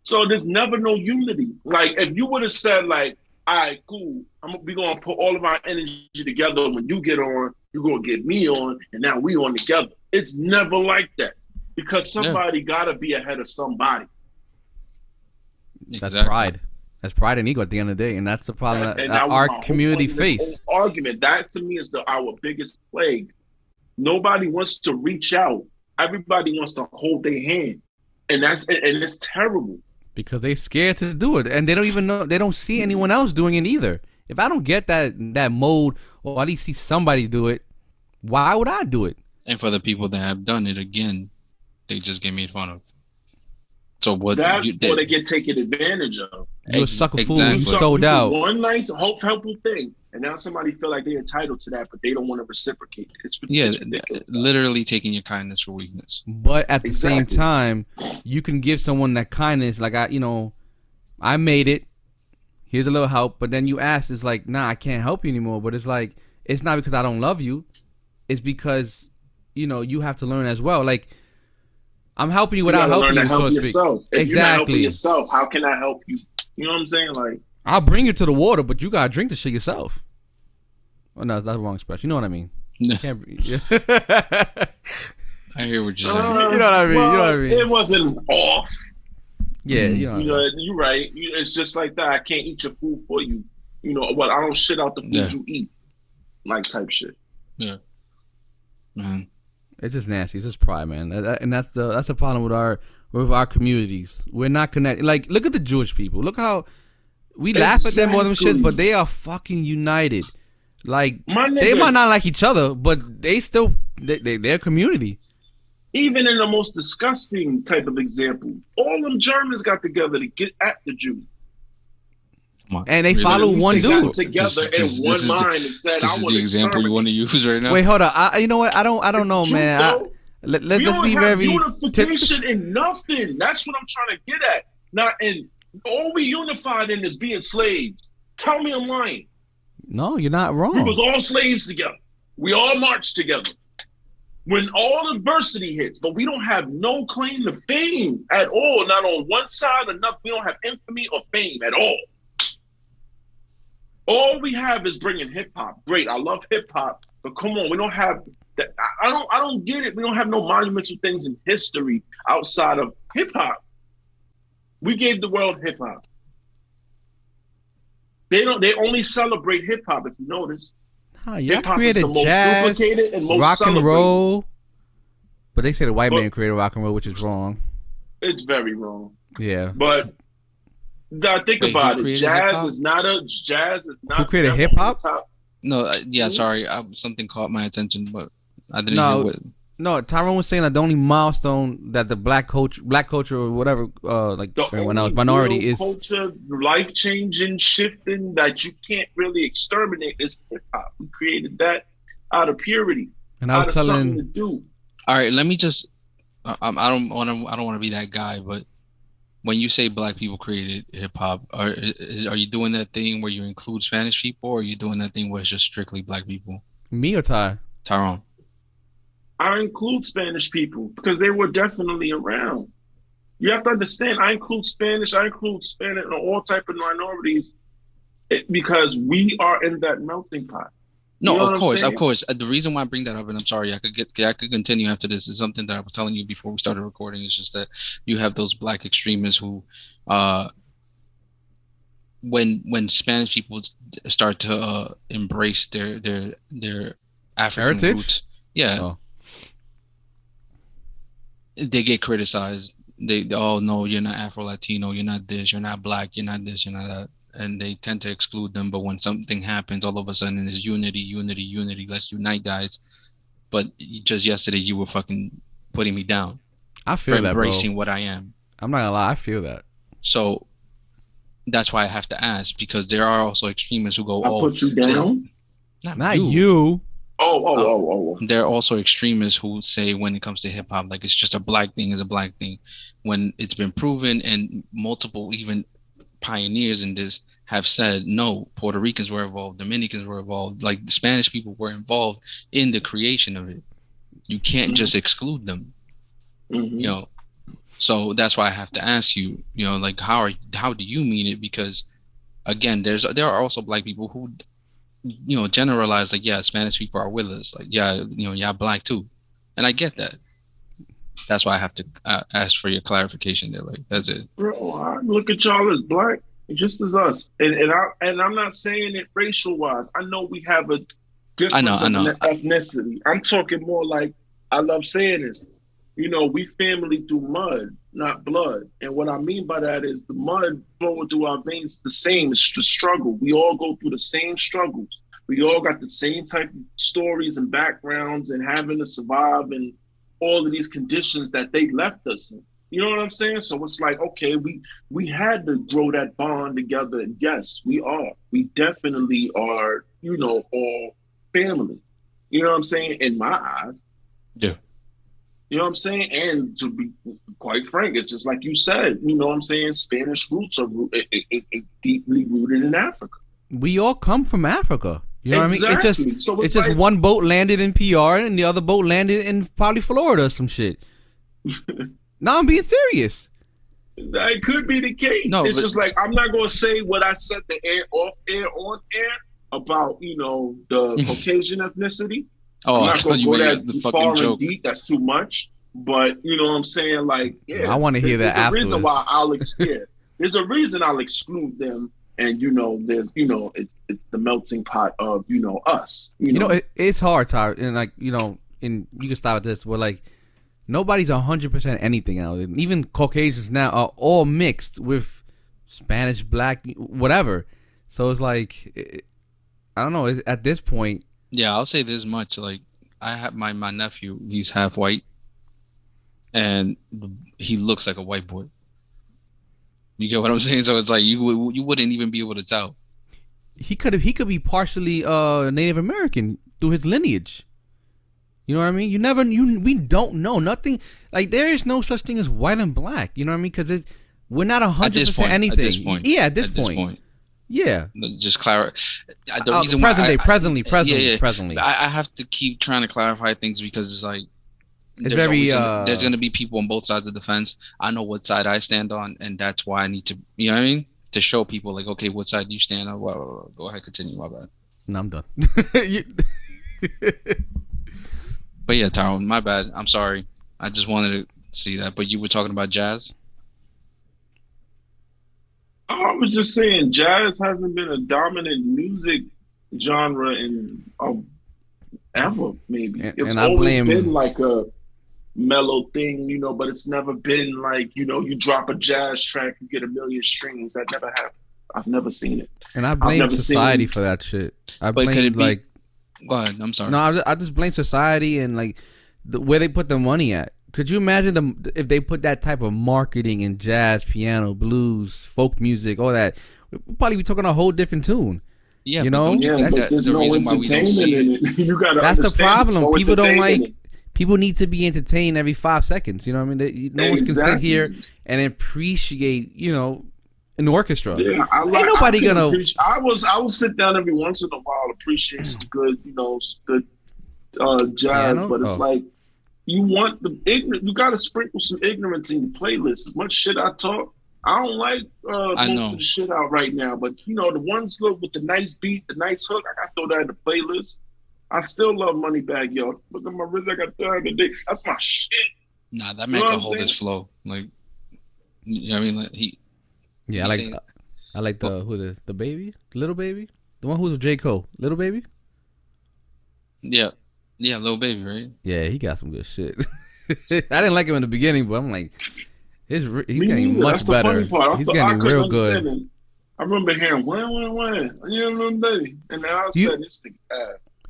So there's never no unity. Like if you would have said like, "All right, cool, we gonna put all of our energy together. When you get on, you're gonna get me on, and now we on together." It's never like that because somebody gotta be ahead of somebody. That's pride. That's pride and ego at the end of the day, and that's the problem that our community face. Argument that to me is our biggest plague. Nobody wants to reach out. Everybody wants to hold their hand, and it's terrible because they're scared to do it, and they don't even know. They don't see anyone else doing it either. If I don't get that mode, or at least see somebody do it, why would I do it? And for the people that have done it again, they just get made fun of. So what? That's what they get taken advantage of. You're a sucker fool. You sold out. One nice, helpful thing, and now somebody feel like they're entitled to that, but they don't want to reciprocate. It's ridiculous. Literally taking your kindness for weakness. But at the same time, you can give someone that kindness. Like I made it. Here's a little help, but then you ask, it's like, nah, I can't help you anymore. But it's like, it's not because I don't love you. It's because you have to learn as well. Like. I'm helping you without helping you, so to speak. If you're not helping yourself, how can I help you? You know what I'm saying? Like, I'll bring you to the water, but you gotta drink the shit yourself. Oh no, that's the wrong expression. You know what I mean? I hear what you're saying. You know what I mean? Well, you know what I mean? It wasn't off. Yeah, you're right. It's just like that. I can't eat your food for you. I don't shit out the food you eat, like type shit. Yeah, man. It's just nasty. It's just pride, man, and that's the problem with our communities. We're not connected. Like, look at the Jewish people. Look how we laugh at them or them shit, but they are fucking united. Like, they might not like each other, but they still they're a community. Even in the most disgusting type of example, all them Germans got together to get at the Jews. And they follow one dude together in one mind and said, "This is the example you want to use right now." Wait, hold on. You know what? I don't know, man. Let's just be very unification in nothing. That's what I'm trying to get at. Not in all we unified in is being slaves. Tell me I'm lying. No, you're not wrong. We was all slaves together. We all marched together. When all adversity hits, but we don't have no claim to fame at all. Not on one side or nothing. We don't have infamy or fame at all. All we have is bringing hip hop. Great, I love hip hop, but come on, we don't have that. I don't get it. We don't have no monumental things in history outside of hip hop. We gave the world hip hop. They only celebrate hip hop. If you notice, y'all created jazz, and rock and roll. But they say the white man created rock and roll, which is wrong. It's very wrong. Yeah, but. Think about it. Jazz is not. Who created hip hop? No, sorry. Something caught my attention, but I didn't hear what. No, Tyrone was saying that the only milestone that the black culture or whatever, like everyone else, minority is culture, life changing, shifting that you can't really exterminate is hip hop. We created that out of purity. And I was telling. To do. All right, let me just. I don't want to be that guy, but. When you say black people created hip hop, are you doing that thing where you include Spanish people, or are you doing that thing where it's just strictly black people? Me or Ty? Tyrone. I include Spanish people because they were definitely around. You have to understand, I include Spanish and all type of minorities because we are in that melting pot. No, of course. The reason why I bring that up, and I'm sorry, I could continue after this, is something that I was telling you before we started recording. It's just that you have those black extremists who, when Spanish people start to embrace their African heritage roots, they get criticized. They no, you're not Afro Latino, you're not this, you're not black, you're not this, you're not that. And they tend to exclude them. But when something happens, all of a sudden it's unity. Let's unite, guys. But just yesterday, you were fucking putting me down. I feel that, embracing what I am. I'm not gonna lie, I feel that. So that's why I have to ask, because there are also extremists who go, I put you down? Not you. Oh. There are also extremists who say when it comes to hip hop, like it's just a black thing, when it's been proven, and multiple even pioneers in this have said no, Puerto Ricans were involved, Dominicans were involved, like the Spanish people were involved in the creation of it. You can't just exclude them. You know, so that's why I have to ask you, you know, like how do you mean it? Because again, there are also black people who, you know, generalize like, yeah, Spanish people are with us, like, yeah, you know, y'all black too, and I get that. That's why I have to ask for your clarification there. Like, that's it. Bro, I look at y'all as black, just as us. And I'm not saying it racial wise. I know we have a difference in ethnicity. I'm talking more like, I love saying this. You know, we family through mud, not blood. And what I mean by that is the mud flowing through our veins the same. It's the struggle. We all go through the same struggles. We all got the same type of stories and backgrounds and having to survive and all of these conditions that they left us in. You know what I'm saying? So it's like, okay, we had to grow that bond together. And yes, we are. We definitely are, you know, all family. You know what I'm saying? In my eyes. Yeah. You know what I'm saying? And to be quite frank, it's just like you said, you know what I'm saying? Spanish roots are deeply rooted in Africa. We all come from Africa. You know what I mean? It's just like, one boat landed in PR and the other boat landed in probably Florida or some shit. No, I'm being serious. That could be the case. No, it's just like, I'm not going to say what I said off air, on air about, you know, the Caucasian ethnicity. Oh, I'm not going to go that far and deep. That's too much. But, you know what I'm saying? Like, yeah. I want to hear that afterwards. There's a reason why there's a reason I'll exclude them. And, you know, there's, you know, it's the melting pot of, you know, us. You know, it's hard, Tyler. And, like, you know, and you can stop at this. We're like, nobody's 100% anything now. Even Caucasians now are all mixed with Spanish, black, whatever. So it's like, I don't know. At this point. Yeah, I'll say this much. Like, I have my nephew. He's half white. And he looks like a white boy. You get what I'm saying? So it's like you wouldn't even be able to tell. He could be partially Native American through his lineage. You know what I mean? We don't know nothing. Like, there is no such thing as white and black. You know what I mean? Because we're not 100% anything. At this point. Yeah, at this point. Yeah. Just clarify. The reason presently. I have to keep trying to clarify things because it's like, there's going to be people on both sides of the fence. I know what side I stand on, and that's why I need to, you know what I mean? To show people, like, okay, what side do you stand on? Well, go ahead, continue. My bad. No, I'm done. But yeah, Tyrone, my bad. I'm sorry. I just wanted to see that. But you were talking about jazz? I was just saying, jazz hasn't been a dominant music genre in ever, maybe. It's always been like a mellow thing, you know, but it's never been like, you know, you drop a jazz track, you get 1 million streams. That never happened. I've never seen it. And I blame society for that shit. I blame, like, go ahead. I'm sorry. No, I just blame society and like where they put the money at. Could you imagine if they put that type of marketing in jazz, piano, blues, folk music, all that? We'd probably be talking a whole different tune. Yeah, you know, but there's no entertainment in it. You gotta that's the problem. No, people don't like. People need to be entertained every 5 seconds. You know what I mean? No one can sit here and appreciate, you know, an orchestra. Yeah, ain't nobody gonna. I will sit down every once in a while, appreciate some good, you know, some good jazz. But it's like, you want the ignorant. You got to sprinkle some ignorance in your playlist. As much shit I talk, I don't like most of the shit out right now. But you know, the ones look with the nice beat, the nice hook, I got to throw that in the playlist. I still love Moneybagg Yo. Look at my wrist, I got $300. That's my shit. Nah, that man can hold his flow. Like, you know what I mean? Like, yeah, I like the baby, Little Baby, the one who's with J. Cole, Little Baby. Yeah, Little Baby, right? Yeah, he got some good shit. I didn't like him in the beginning, but I'm like, he's getting much better. He's getting real good. I remember hearing when, you know, baby, and then I said this thing.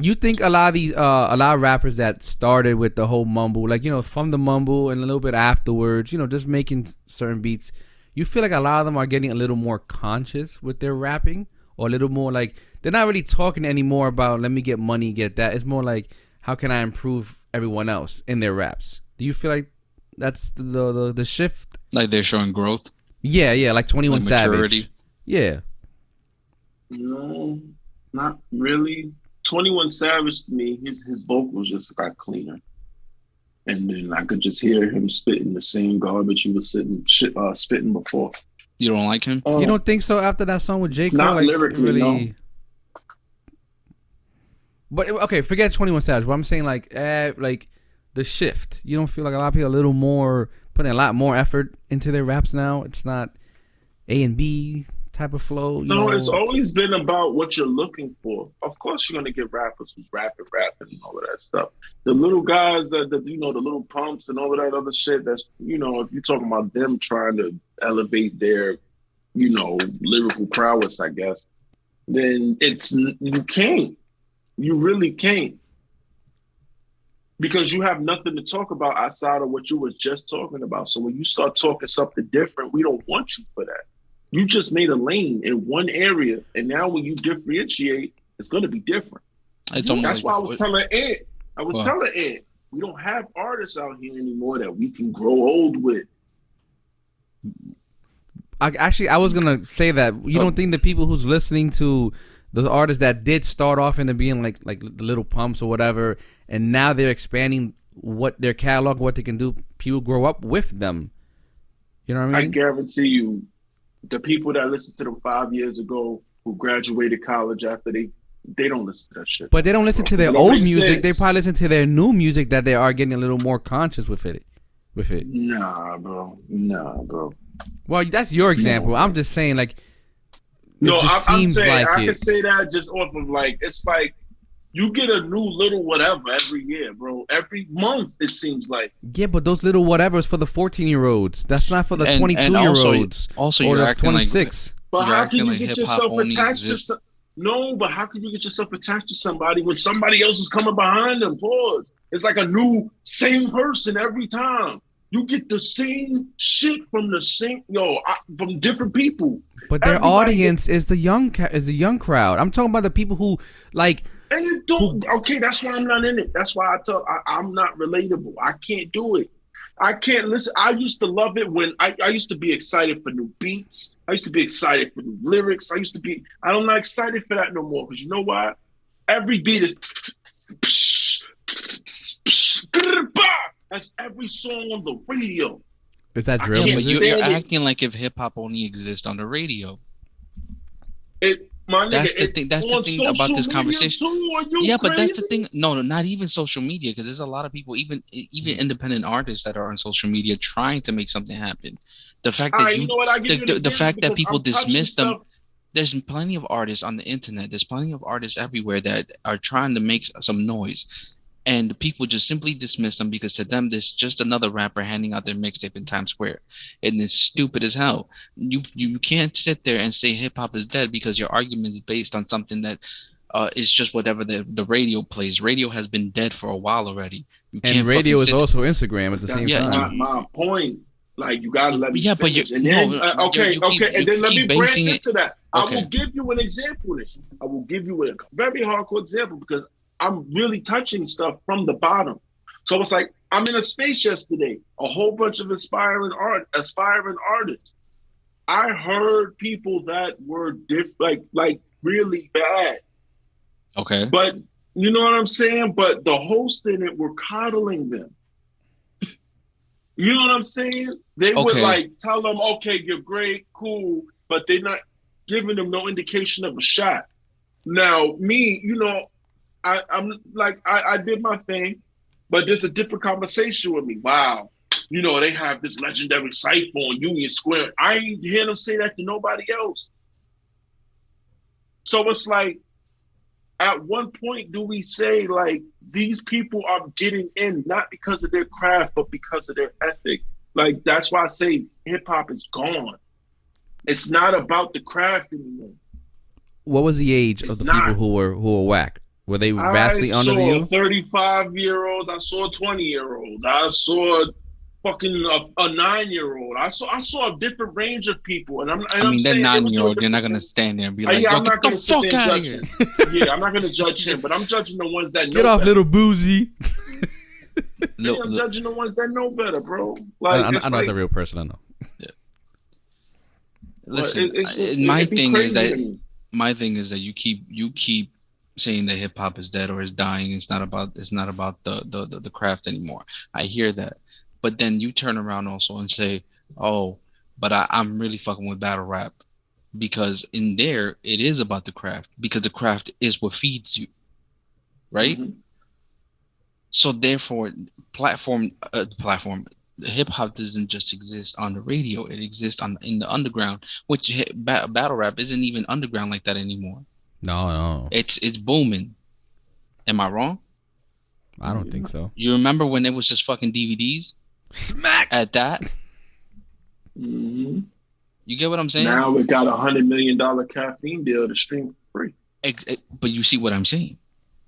You think a lot of rappers that started with the whole mumble, like, you know, from the mumble and a little bit afterwards, you know, just making certain beats, you feel like a lot of them are getting a little more conscious with their rapping, or a little more like they're not really talking anymore about let me get money, get that. It's more like how can I improve everyone else in their raps? Do you feel like that's the shift? Like they're showing growth? Yeah, like 21 like Savage. Maturity. Yeah. No, not really. 21 Savage to me, his vocals just got cleaner. And then I could just hear him spitting the same garbage he was spitting before. You don't like him? You don't think so after that song with J. Cole? Not like, lyrically, really... no. But, okay, forget 21 Savage. But I'm saying, like the shift. You don't feel like a lot of people are a little more, putting a lot more effort into their raps now? It's not A and B type of flow. No, it's always been about what you're looking for. Of course, you're gonna get rappers who's rapping, and all of that stuff. The little guys that you know, the little pumps and all of that other shit. That's, you know, if you're talking about them trying to elevate their, you know, lyrical prowess, I guess, then you can't. You really can't, because you have nothing to talk about outside of what you was just talking about. So when you start talking something different, we don't want you for that. You just made a lane in one area, and now when you differentiate, it's going to be different. That's like why I was telling Ed. Telling Ed, we don't have artists out here anymore that we can grow old with. I was going to say that. You don't think the people who's listening to the artists that did start off in the being like the Little Pumps or whatever, and now they're expanding what their catalog, what they can do, people grow up with them. You know what I mean? I guarantee you, the people that listened to them 5 years ago who graduated college after they don't listen to that shit. But they don't listen to their old music. They probably listen to their new music that they are getting a little more conscious with it. Nah, bro. Well, that's your example. No. I'm just saying, like, no, I'm saying like I can say that just off of like, it's like you get a new little whatever every year, bro. Every month, it seems like. Yeah, but those little whatevers for the 14-year-olds. That's not for the 22-year-olds. Also, or you're the 26. But how can you get yourself attached to? No, but how can you get yourself attached to somebody when somebody else is coming behind them? Pause. It's like a new same person every time. You get the same shit from from different people. But their audience is the young crowd. I'm talking about the people who like. And you don't. Okay, that's why I'm not in it. That's why I'm not relatable. I can't do it. I can't listen. I used to love it when I used to be excited for new beats. I used to be excited for new lyrics. I'm not excited for that no more, because you know why? Every beat is. That's every song on the radio. Is that drill? Yeah, but you're acting like if hip hop only exists on the radio. That's the thing about this conversation. Yeah, but that's the thing. No, not even social media, because there's a lot of people, even independent artists, that are on social media trying to make something happen. The fact that the fact that people dismiss them. There's plenty of artists on the internet. There's plenty of artists everywhere that are trying to make some noise. And people just simply dismiss them because to them, there's just another rapper handing out their mixtape in Times Square. And it's stupid as hell. You can't sit there and say hip hop is dead because your argument is based on something that is just whatever the radio plays. Radio has been dead for a while already. And radio is also Instagram at the same time. That's not my point. Like, you gotta let me finish. But and then, okay, and then let me branch into that. Okay. I will give you an example. I will give you a very hardcore example, because I'm really touching stuff from the bottom. So it's like, I'm in a space yesterday, a whole bunch of aspiring artists. I heard people that were like really bad. Okay. But you know what I'm saying? But the hosts in it were coddling them. You know what I'm saying? They would Okay. like tell them, okay, you're great, cool, but they're not giving them no indication of a shot. Now, me, you know, I'm like, I did my thing, but there's a different conversation with me. Wow. You know, they have this legendary cipher on Union Square. I ain't hear them say that to nobody else. So it's like, at one point do we say like these people are getting in not because of their craft but because of their ethic? Like that's why I say hip hop is gone. It's not about the craft anymore. What was the age It's of the not. people who were whack? Were they vastly I under saw you? 35-year-olds. I saw 20-year-olds. I saw fucking a 9-year-old. I saw a different range of people, and I mean, I'm that saying 9-year-old, you're not gonna stand there and be like, yeah, "Yo, I'm get not the gonna sit fuck there and out of judge here!" him. Yeah, I'm not gonna judge him, but I'm judging the ones that know Get off, better. little boozy. Yeah, I'm judging the ones that know better, bro. Like I know it's it's like, a real person. I know. Listen, it'd be crazy to me. my thing is that you keep saying that hip hop is dead or is dying. It's not about the craft anymore. I hear that, but then you turn around also and say, "Oh, but I'm really fucking with battle rap." Because in there, it is about the craft. Because the craft is what feeds you, right? Mhm. So therefore, platform, hip hop doesn't just exist on the radio; it exists in the underground. Which battle rap isn't even underground like that anymore. No. It's booming. Am I wrong? I don't think so. You remember when it was just fucking DVDs Smack. at that? Mhm. You get what I'm saying? Now we got $100 million caffeine deal to stream for free. But you see what I'm saying,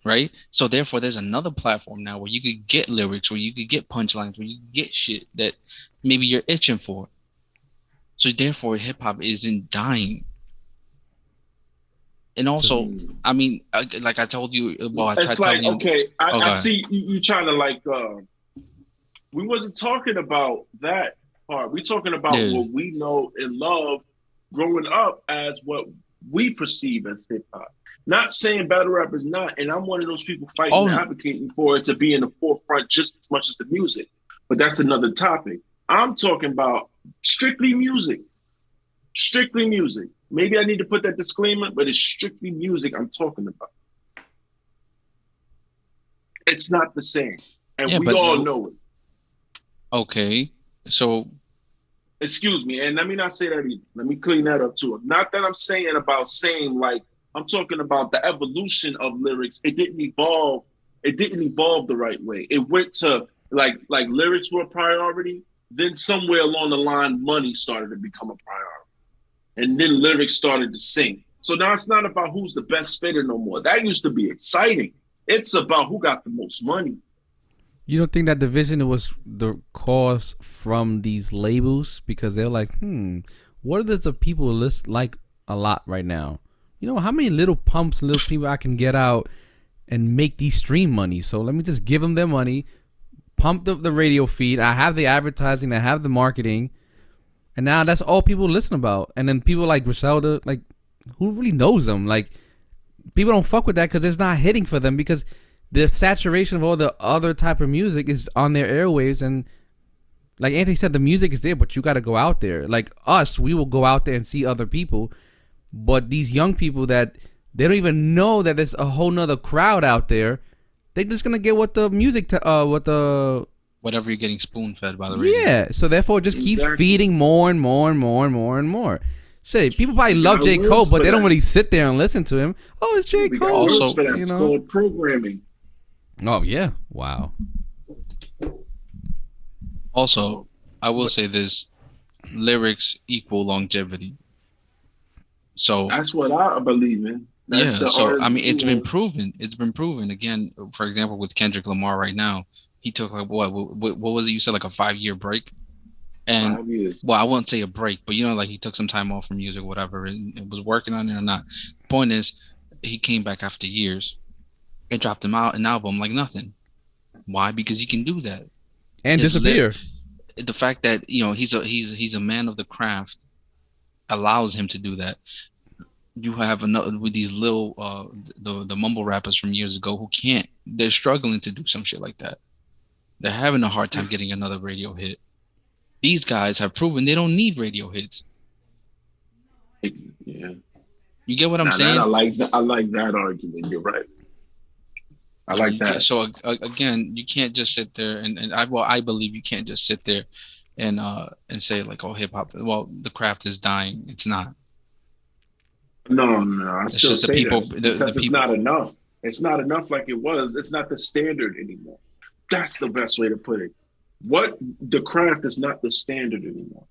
right? So therefore, there's another platform now where you could get lyrics, where you could get punchlines, where you could get shit that maybe you're itching for. So therefore, hip hop isn't dying. And also, I mean, like I told you, well, I tried It's like, telling you. okay, Oh, I see you trying to like. We wasn't talking about that part. We talking about what we know and love growing up as what we perceive as hip hop. Not saying battle rap is not, and I'm one of those people fighting and advocating for it to be in the forefront just as much as the music. But that's another topic. I'm talking about strictly music. Strictly music. Maybe I need to put that disclaimer, but it's strictly music I'm talking about. It's not the same. And we all know it. Okay. So. Excuse me. And let me not say that either. Let me clean that up too. Not that I'm saying about saying like, I'm talking about the evolution of lyrics. It didn't evolve. It didn't evolve the right way. It went to like lyrics were a priority. Then somewhere along the line, money started to become a priority. And then lyrics started to sing. So now it's not about who's the best spitter no more. That used to be exciting. It's about who got the most money. You don't think that division was the cause from these labels? Because they're like, what does the people list like a lot right now? You know, how many little pumps, little people I can get out and make these stream money? So let me just give them their money, pump the radio feed. I have the advertising, I have the marketing. And now that's all people listen about. And then people like Griselda, like, who really knows them? Like, people don't fuck with that because it's not hitting for them because the saturation of all the other type of music is on their airwaves. And like Anthony said, the music is there, but you got to go out there. Like us, we will go out there and see other people. But these young people that they don't even know that there's a whole nother crowd out there, they're just going to get what the music, whatever you're getting spoon-fed by the radio. Yeah, so therefore it just keeps feeding more and more and more and more and more. Shit, people probably love J. Cole, but they don't really sit there and listen to him. Oh, it's J. Cole. Also, it's called programming. Oh, yeah. Wow. Also, I will say this. Lyrics equal longevity. So that's what I believe in. That's so I mean, it's been proven. It's been proven. Again, for example, with Kendrick Lamar right now, he took like what was it? You said like a 5-year break, and 5 years. Well, I wouldn't say a break, but you know, like he took some time off from music, or whatever, and it was working on it or not. Point is, he came back after years and dropped an album like nothing. Why? Because he can do that and disappear. The fact that he's a man of the craft allows him to do that. You have another with these little the mumble rappers from years ago who can't. They're struggling to do some shit like that. They're having a hard time getting another radio hit. These guys have proven they don't need radio hits. Yeah. You get what I'm saying? I like that argument. You're right. I like that. So again, you can't just sit there and I believe you can't just sit there and say like, oh, hip hop. Well, the craft is dying. It's not. No. I still say people, that because it's not enough. It's not enough like it was. It's not the standard anymore. That's the best way to put it. The craft is not the standard anymore.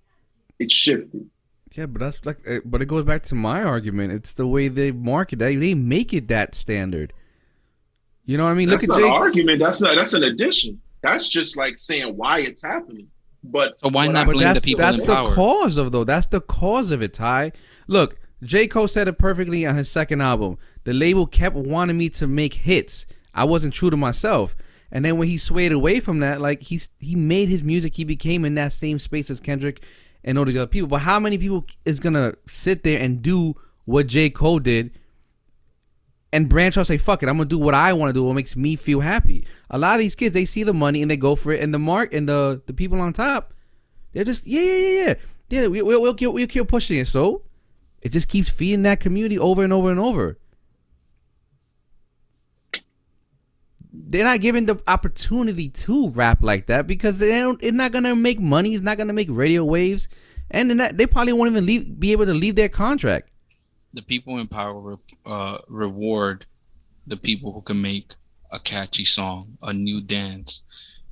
It's shifting. Yeah, but that's like, but it goes back to my argument. It's the way they market that. They make it that standard. You know what I mean? That's not an argument. That's an addition. That's just like saying why it's happening. But so why not blame the people in power? That's the cause of That's the cause of it, Ty. Look, J. Cole said it perfectly on his second album. The label kept wanting me to make hits. I wasn't true to myself. And then when he swayed away from that, like he made his music, he became in that same space as Kendrick and all these other people. But how many people is gonna sit there and do what J. Cole did and branch out and say, fuck it, I'm gonna do what I want to do, what makes me feel happy? A lot of these kids, they see the money and they go for it, and the people on top, they're just yeah, we'll keep pushing it. So it just keeps feeding that community over and over and over. They're not given the opportunity to rap like that because it's not gonna make money. It's not gonna make radio waves, and then they probably won't even be able to leave their contract. The people in power reward the people who can make a catchy song, a new dance,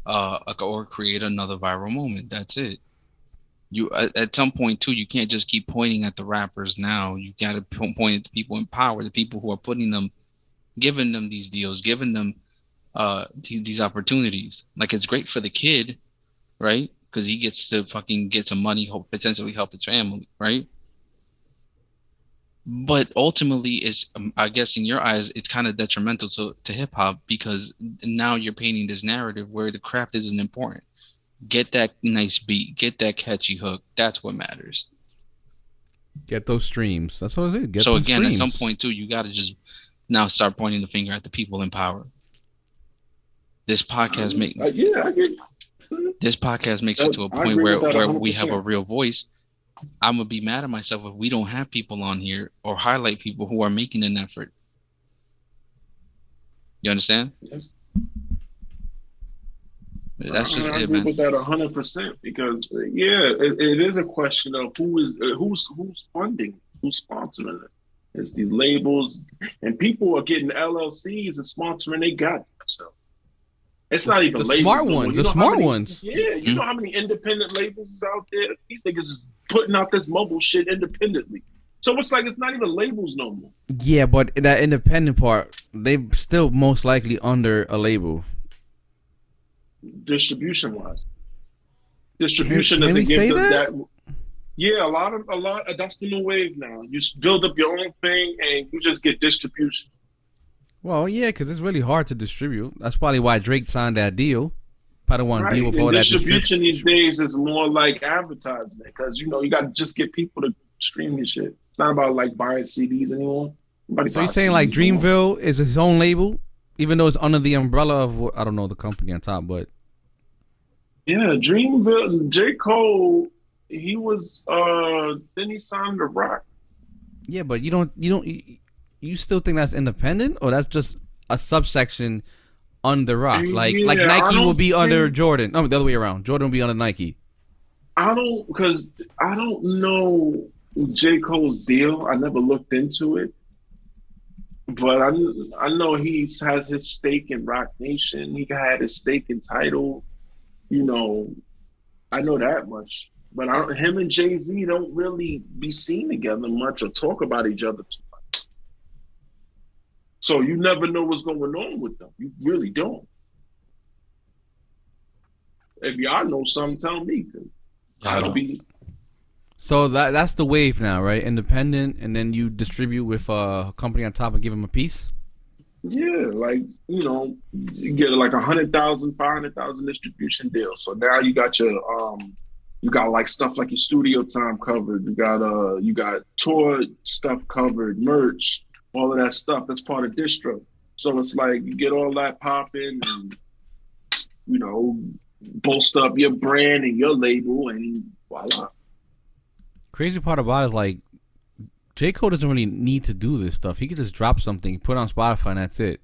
or create another viral moment. That's it. You at some point too, you can't just keep pointing at the rappers now. You got to point at the people in power, the people who are giving them these deals, giving them these opportunities. Like, it's great for the kid, right? Because he gets to fucking get some money, potentially help his family, right? But ultimately, it's I guess in your eyes, it's kind of detrimental to hip hop, because now you're painting this narrative where the craft isn't important. Get that nice beat, get that catchy hook. That's what matters. Get those streams. That's what it is. So again, streams. At some point too, you got to just now start pointing the finger at the people in power. This podcast This podcast makes it to a point where we have a real voice. I'm gonna be mad at myself if we don't have people on here or highlight people who are making an effort. You understand? Yes. That's just I it, agree man. with that 100% because it is a question of who's funding, who's sponsoring it. It's these labels, and people are getting LLCs and sponsoring. They got themselves. It's not even the labels. Smart ones. The smart ones. Yeah, you know how many independent labels is out there? These niggas is putting out this mobile shit independently. So it's like it's not even labels no more. Yeah, but that independent part, they still most likely under a label. Distribution wise, distribution doesn't give them that. Yeah, a lot. That's the new wave now. You build up your own thing and you just get distribution. Well, yeah, because it's really hard to distribute. That's probably why Drake signed that deal. Probably want to deal with all that distribution these days is more like advertisement because you got to just get people to stream your shit. It's not about like buying CDs anymore. So you're saying like Dreamville is his own label, even though it's under the umbrella of I don't know the company on top, but yeah, Dreamville. J. Cole, he was then he signed to Rock. Yeah, but you still think that's independent, or that's just a subsection under Rock? Like Nike will be under Jordan. No, the other way around. Jordan will be under Nike. I don't know J. Cole's deal. I never looked into it, but I know he has his stake in Rock Nation. He had his stake in Tidal. I know that much. But him and Jay-Z don't really be seen together much or talk about each other too much. So you never know what's going on with them. You really don't. If y'all know something, tell me. I don't be. So that's the wave now, right? Independent, and then you distribute with a company on top and give them a piece? Yeah, you get like 100,000, 500,000 distribution deal. So now you got your you got like stuff like your studio time covered. You got tour stuff covered, merch, all of that stuff. That's part of distro. So it's like you get all that popping, and bolster up your brand and your label, and voila. Crazy part about it is like J. Cole doesn't really need to do this stuff. He could just drop something, put it on Spotify, and that's it.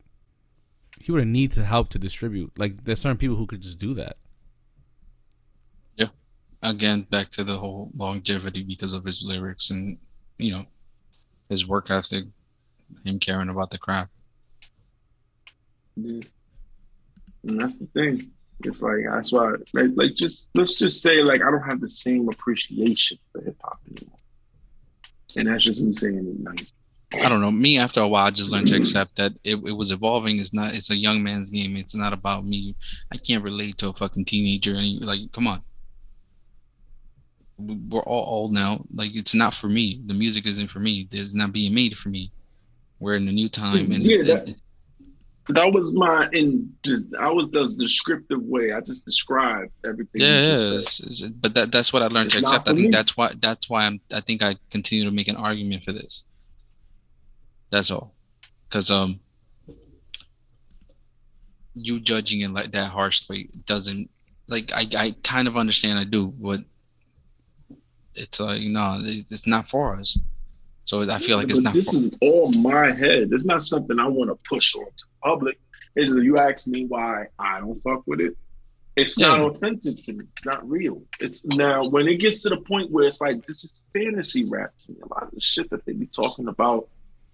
He wouldn't need to help to distribute. Like, there's certain people who could just do that. Yeah. Again, back to the whole longevity because of his lyrics and, you know, his work ethic, him caring about the craft. Yeah. And that's the thing. It's like, that's why, like, just let's just say, like, I don't have the same appreciation for hip hop anymore. And that's just me saying it nice. I don't know. Me, after a while, I just learned to accept that it was evolving. It's a young man's game. It's not about me. I can't relate to a fucking teenager. And like, come on. We're all old now. Like, it's not for me. The music isn't for me. It's not being made for me. We're in a new time. And yeah, that was the descriptive way. I just described everything. Yeah. But that's what I learned to accept. I think that's why I think I continue to make an argument for this. That's all. Because you judging it like that harshly doesn't, like, I kind of understand, I do, but it's like, no, it's not for us. So I feel like it's not. This is all my head. It's not something I want to push on to public. It's just, you ask me why I don't fuck with it. It's not authentic to me. It's not real. It's now when it gets to the point where it's like, this is fantasy rap to me. A lot of the shit that they be talking about,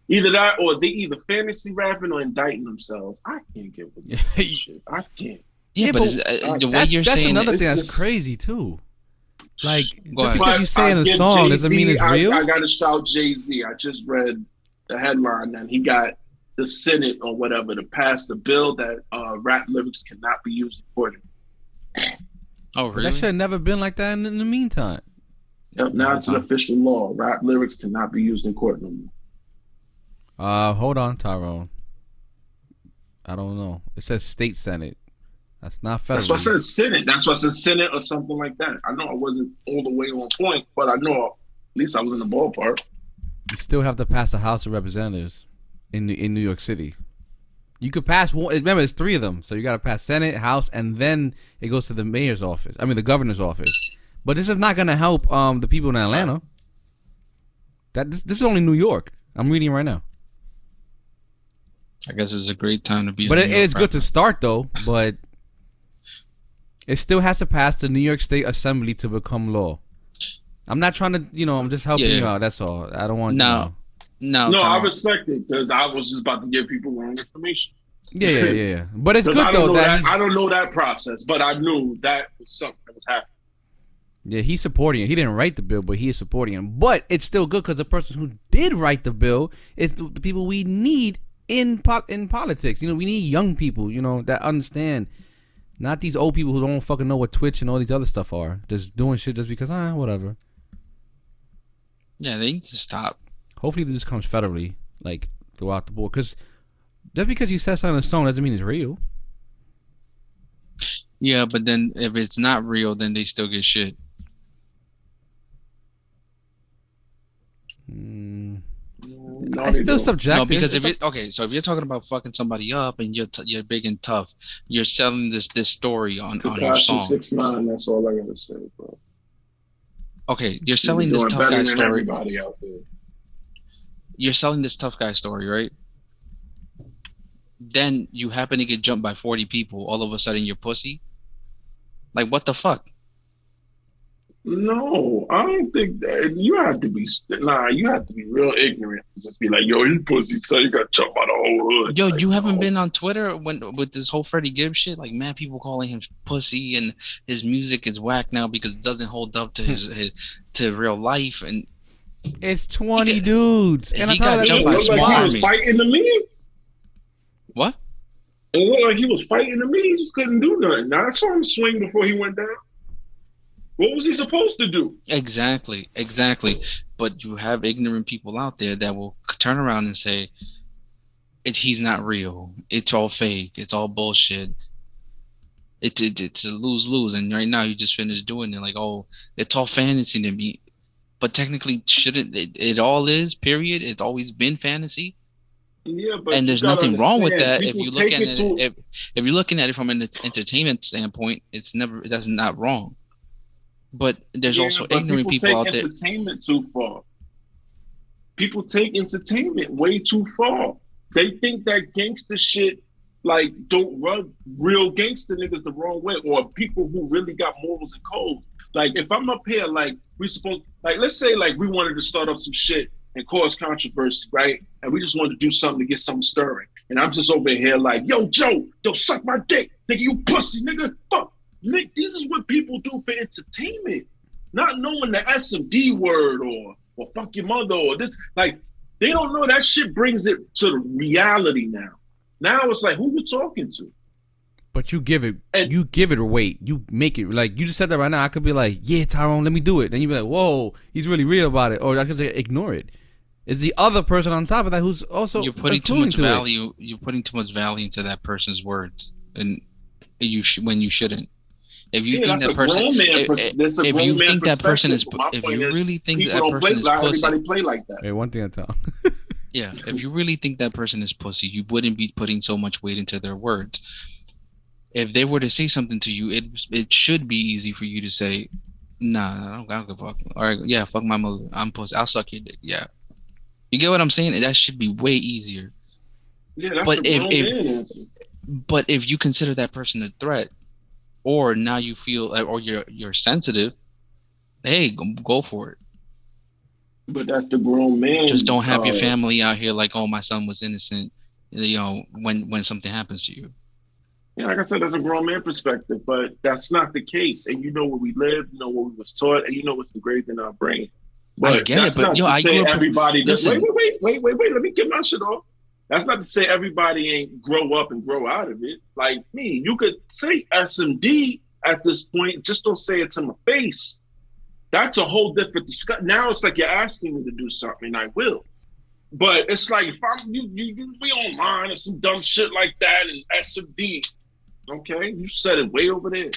either that or they either fantasy rapping or indicting themselves. I can't get with that shit. I can't. Yeah, but the way you're saying another thing that's crazy too. Like, just because you say in a song doesn't mean it's real. I got to shout Jay-Z. I just read the headline and he got the Senate or whatever to pass the bill that rap lyrics cannot be used in court. Oh, really? That should have never been like that in the meantime. Yep, now it's an official law. Rap lyrics cannot be used in court no more. Hold on, Tyrone. I don't know. It says state senate. That's not federal. That's why I said Senate. That's why I said Senate or something like that. I know I wasn't all the way on point, but I know at least I was in the ballpark. You still have to pass the House of Representatives in New York City. You could pass one. Remember, it's 3 of them, so you got to pass Senate, House, and then it goes to the mayor's office. I mean, the governor's office. But this is not going to help the people in Atlanta. This is only New York. I'm reading right now. I guess it's a great time to be. But it is good to start though. But it still has to pass the New York State Assembly to become law. I'm not trying to, I'm just helping you out. That's all. I don't want. No, I respect it because I was just about to give people wrong information. Yeah. But it's good though I don't know that process, but I knew that was something that was happening. Yeah, he's supporting it. He didn't write the bill, but he is supporting him. But it's still good because the person who did write the bill is the people we need in politics. We need young people, that understand. Not these old people who don't fucking know what Twitch and all these other stuff are. Just doing shit just because, whatever. Yeah, they need to stop. Hopefully this comes federally, like, throughout the board. Because just because you said something in a song doesn't mean it's real. Yeah, but then if it's not real, then they still get shit. It's still subjective. No, because if you're talking about fucking somebody up and you're big and tough, you're selling this story on your song. 6ix9ine, that's all I gotta say, bro. Okay, you're selling this tough guy story. Everybody out there. You're selling this tough guy story, right? Then you happen to get jumped by 40 people. All of a sudden, you're pussy. Like, what the fuck? No, I don't think that. You have to be real ignorant to just be like, yo, you pussy, so you got jumped by the whole hood. Yo, like, you haven't been on Twitter with this whole Freddie Gibbs shit? Like, man, people calling him pussy and his music is whack now because it doesn't hold up to his to real life. And it's 20 dudes. And he got jumped by small army. He was fighting the me. What? It looked like he was fighting the me. He just couldn't do nothing. Now I saw him swing before he went down. What was he supposed to do? Exactly. But you have ignorant people out there that will turn around and say, he's not real. It's all fake. It's all bullshit. It's a lose-lose. And right now you just finished doing it. Like, oh, it's all fantasy to me. But technically, shouldn't it all is, period. It's always been fantasy. Yeah, but and there's nothing wrong with that if you look at it. If you're looking at it from an entertainment standpoint, that's not wrong. But there's also ignorant people out there. Entertainment too far. People take entertainment way too far. They think that gangster shit like don't rub real gangster niggas the wrong way, or people who really got morals and codes. Like if I'm up here, like let's say like we wanted to start up some shit and cause controversy, right? And we just wanted to do something to get something stirring. And I'm just over here like, yo, Joe, suck my dick. Nigga, you pussy, nigga. Fuck. Nick, this is what people do for entertainment. Not knowing the SMD word or fuck your mother or this. Like, they don't know that shit brings it to the reality now. Now it's like, who you talking to? But you give it weight. You make it like you just said that right now. I could be like, yeah, Tyrone, let me do it. Then you be like, whoa, he's really real about it. Or I could say, ignore it. It's the other person on top of that who's also you're putting too much value. You're putting too much value into that person's words, and when you shouldn't. If you think that person, if you think that person is, if you really think that person is pussy, everybody play like that. Hey, one thing at a time. Yeah, if you really think that person is pussy, you wouldn't be putting so much weight into their words. If they were to say something to you, it should be easy for you to say, nah, I don't give a fuck. All right, yeah, fuck my mother. I'm pussy. I'll suck your dick. Yeah. You get what I'm saying? That should be way easier. Yeah, that's the but if you consider that person a threat, or now you feel, or you're sensitive, hey, go for it. But that's the grown man. Just don't have your family out here like, oh, my son was innocent. You know, when something happens to you. Yeah, like I said, that's a grown man perspective, but that's not the case. And you know where we live, you know what we was taught, and you know what's engraved in our brain. But I get it, but I grew up. Everybody. Listen, wait. Let me get my shit off. That's not to say everybody ain't grow up and grow out of it. Like me, you could say SMD at this point, just don't say it to my face. That's a whole different discussion. Now it's like you're asking me to do something, and I will. But it's like if we online or some dumb shit like that and SMD. Okay, you said it way over there.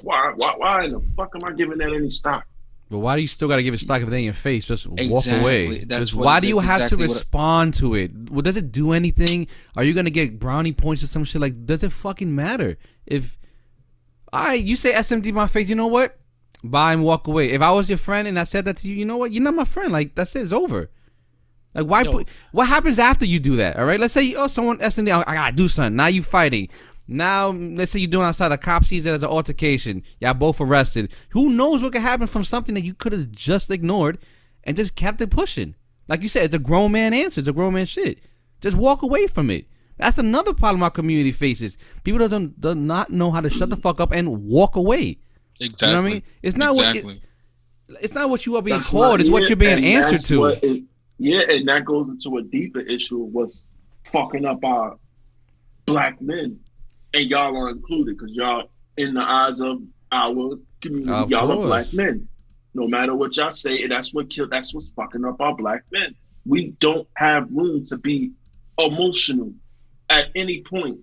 Why in the fuck am I giving that any stock? But why do you still got to give it stock if it ain't in your face? Just walk away. Why do you have to respond to it? Well, does it do anything? Are you going to get brownie points or some shit? Like, does it fucking matter? If you say SMD in my face, you know what? Bye and walk away. If I was your friend and I said that to you, you know what? You're not my friend. Like, that's it. It's over. Like, why? What happens after you do that? All right? Let's say, someone SMD, I got to do something. Now you fighting. Now, let's say you're doing outside, the cop sees it as an altercation. Y'all both arrested. Who knows what could happen from something that you could have just ignored and just kept it pushing? Like you said, it's a grown man answer. It's a grown man shit. Just walk away from it. That's another problem our community faces. People do not know how to shut the fuck up and walk away. Exactly. You know what I mean? It's not it's not what you are being called. It's what you're being answered to. And that goes into a deeper issue of what's fucking up our black men. And y'all are included because y'all, in the eyes of our community, y'all are black men. No matter what y'all say, and that's what's fucking up our black men. We don't have room to be emotional at any point.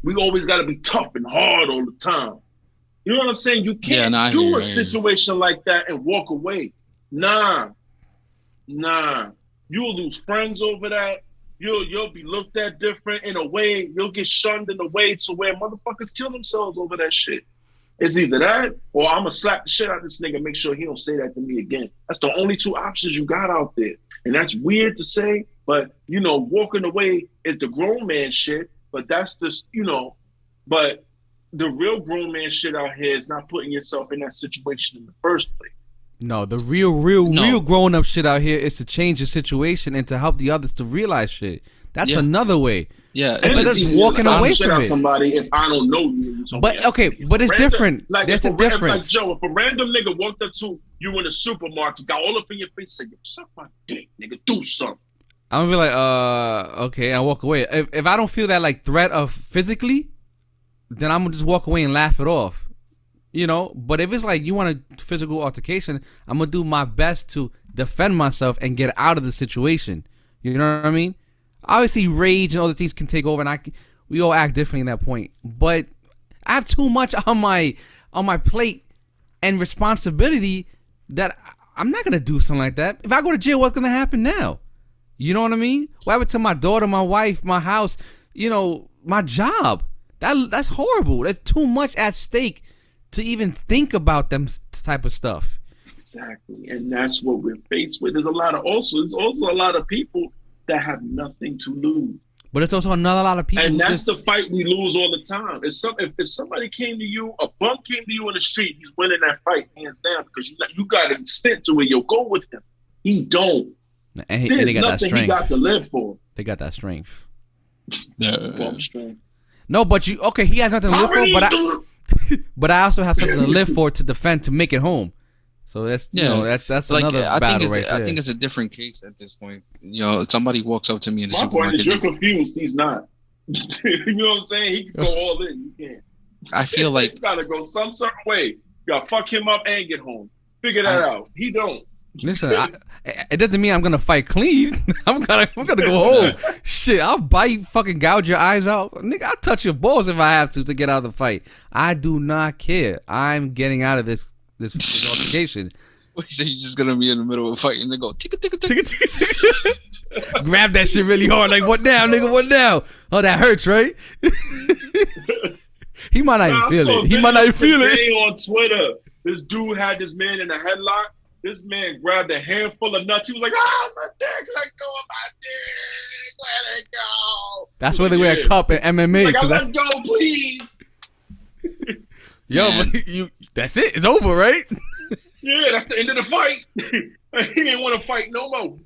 We always got to be tough and hard all the time. You know what I'm saying? You can't do a situation like that and walk away. Nah. You'll lose friends over that. You'll be looked at different in a way. You'll get shunned in a way to where motherfuckers kill themselves over that shit. It's either that or I'm going to slap the shit out of this nigga and make sure he don't say that to me again. That's the only two options you got out there. And that's weird to say, but, walking away is the grown man shit, but that's just, but the real grown man shit out here is not putting yourself in that situation in the first place. No, the real grown up shit out here is to change the situation and to help the others to realize shit. That's another way. Yeah, it's like just walking away from it. Somebody if I don't know you. But but it's different. Like there's a difference. Like Joe, if a random nigga walked up to you in a supermarket, got all up in your face, and said, "Suck my dick, nigga, do something." I'm gonna be like, okay, and walk away. If I don't feel that like threat of physically, then I'm gonna just walk away and laugh it off. But if it's like you want a physical altercation, I'm gonna do my best to defend myself and get out of the situation. You know what I mean? Obviously, rage and other things can take over, and we all act differently in that point. But I have too much on my plate and responsibility that I'm not gonna do something like that. If I go to jail, what's gonna happen now? You know what I mean? What happened to my daughter, my wife, my house, my job? That's horrible. That's too much at stake to even think about them type of stuff. Exactly. And that's what we're faced with. There's also a lot of people that have nothing to lose. But it's also another lot of people. And that's the fight we lose all the time. If somebody came to you, a bum came to you in the street, he's winning that fight hands down because you got an extent to it. You'll go with him. He don't. And There's they got nothing that he got to live for. They got that strength. Strength. No, but he has nothing to live for. But I also have something to live for to defend to make it home. So that's that's like, another battle right there. I think it's a different case at this point. Somebody walks up to me in the supermarket. My point is you're confused. He's not. You know what I'm saying? He can go all in. You can't. I feel like you gotta go some certain way. You gotta fuck him up and get home. Figure that out. He don't. Listen, it doesn't mean I'm gonna fight clean. I'm gonna go home. Shit, I'll bite, fucking gouge your eyes out, nigga. I'll touch your balls if I have to get out of the fight. I do not care. I'm getting out of this altercation. Wait, so you're just gonna be in the middle of a fight and they go ticka ticka ticka. Grab that shit really hard, like what now, nigga? What now? Oh, that hurts, right? He might not even feel it. He might not even feel it. On Twitter, this dude had this man in a headlock. This man grabbed a handful of nuts. He was like, "Oh, my dick, let go of my dick, let it go." That's why they wear a cup in MMA. Like, let go, please. Yo, but that's it. It's over, right? Yeah, that's the end of the fight. He didn't want to fight no more.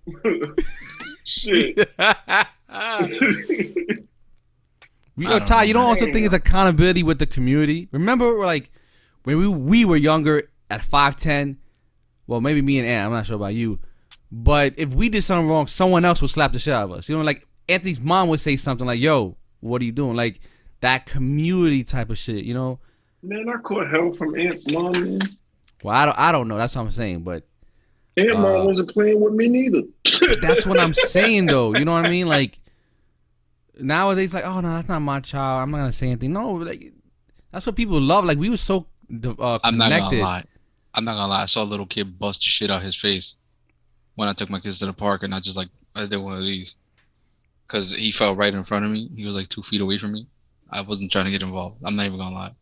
Shit. Ty, you don't also think it's accountability with the community? Remember, when we were younger at 5'10", well, maybe me and Ann, I'm not sure about you, but if we did something wrong, someone else would slap the shit out of us. Like Anthony's mom would say something like, "Yo, what are you doing?" Like that community type of shit, Man, I caught hell from Ant's mom, man. Well, I don't know. That's what I'm saying, but Aunt mom wasn't playing with me neither. That's what I'm saying, though. You know what I mean? Like nowadays, like, oh no, that's not my child. I'm not gonna say anything. No, like that's what people love. Like we were so connected. I'm not gonna lie. I saw a little kid bust shit out his face when I took my kids to the park, and I did one of these because he fell right in front of me. He was like 2 feet away from me. I wasn't trying to get involved. I'm not even gonna lie.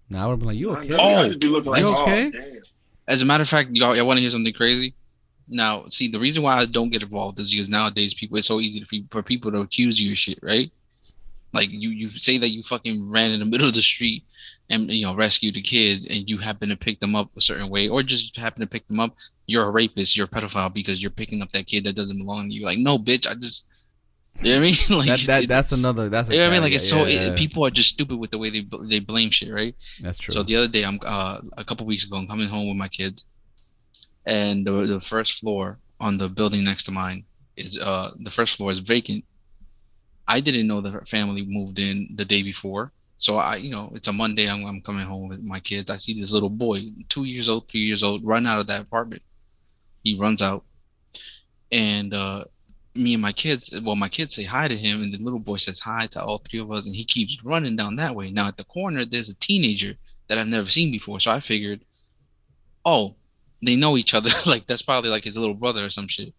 Now I would be like, "You okay? You okay?" As a matter of fact, y'all want to hear something crazy? Now, see, the reason why I don't get involved is because nowadays it's so easy for people to accuse you of shit, right? Like you say that you fucking ran in the middle of the street and rescued a kid, and you happen to pick them up a certain way, or just happen to pick them up. You're a rapist. You're a pedophile because you're picking up that kid that doesn't belong to you. Like, no, bitch, you know what I mean? Like that's another. That's you know what I mean? Like it's people are just stupid with the way they blame shit, right? That's true. So the other day, I'm a couple weeks ago, I'm coming home with my kids, and the first floor on the building next to mine is the first floor is vacant. I didn't know the family moved in the day before, so it's a Monday. I'm coming home with my kids. I see this little boy, 2 years old, 3 years old, run out of that apartment. He runs out, and me and my kids say hi to him, and the little boy says hi to all three of us, and he keeps running down that way. Now at the corner, there's a teenager that I've never seen before, so I figured, oh, they know each other. Like that's probably like his little brother or some shit.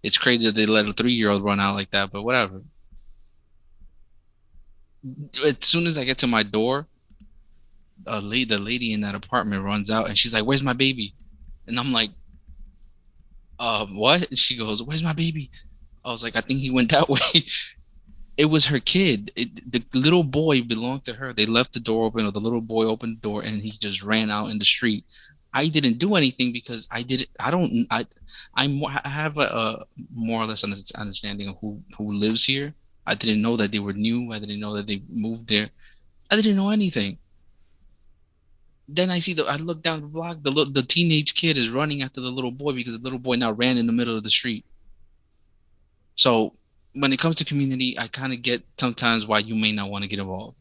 It's crazy that they let a 3-year-old run out like that, but whatever. As soon as I get to my door, the lady in that apartment runs out, and she's like, "Where's my baby?" And I'm like, what? And she goes, "Where's my baby?" I was like, "I think he went that way." It was her kid. The little boy belonged to her. They left the door open, or the little boy opened the door, and he just ran out in the street. I didn't do anything because I have a more or less understanding of who lives here. I didn't know that they were new. I didn't know that they moved there. I didn't know anything. Then I look down the block. The teenage kid is running after the little boy because the little boy now ran in the middle of the street. So when it comes to community, I kind of get sometimes why you may not want to get involved.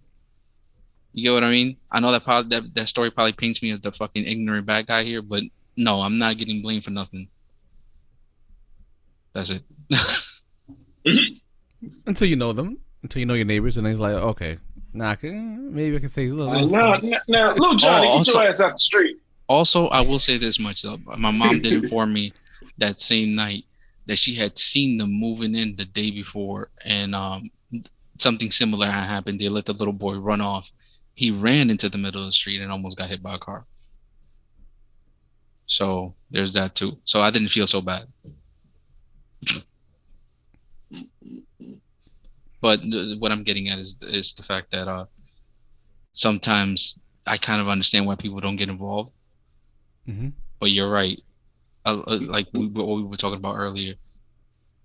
You get what I mean? I know that story probably paints me as the fucking ignorant bad guy here, but no, I'm not getting blamed for nothing. That's it. Until you know them, until you know your neighbors, and then he's like, okay, maybe I can say a little. Now, little Johnny, get your ass out the street. Also, I will say this much though: my mom did inform me that same night that she had seen them moving in the day before, and something similar had happened. They let the little boy run off. He ran into the middle of the street and almost got hit by a car. So there's that too. So I didn't feel so bad. But what I'm getting at is the fact that sometimes I kind of understand why people don't get involved. Mm-hmm. But you're right. Like what we were talking about earlier,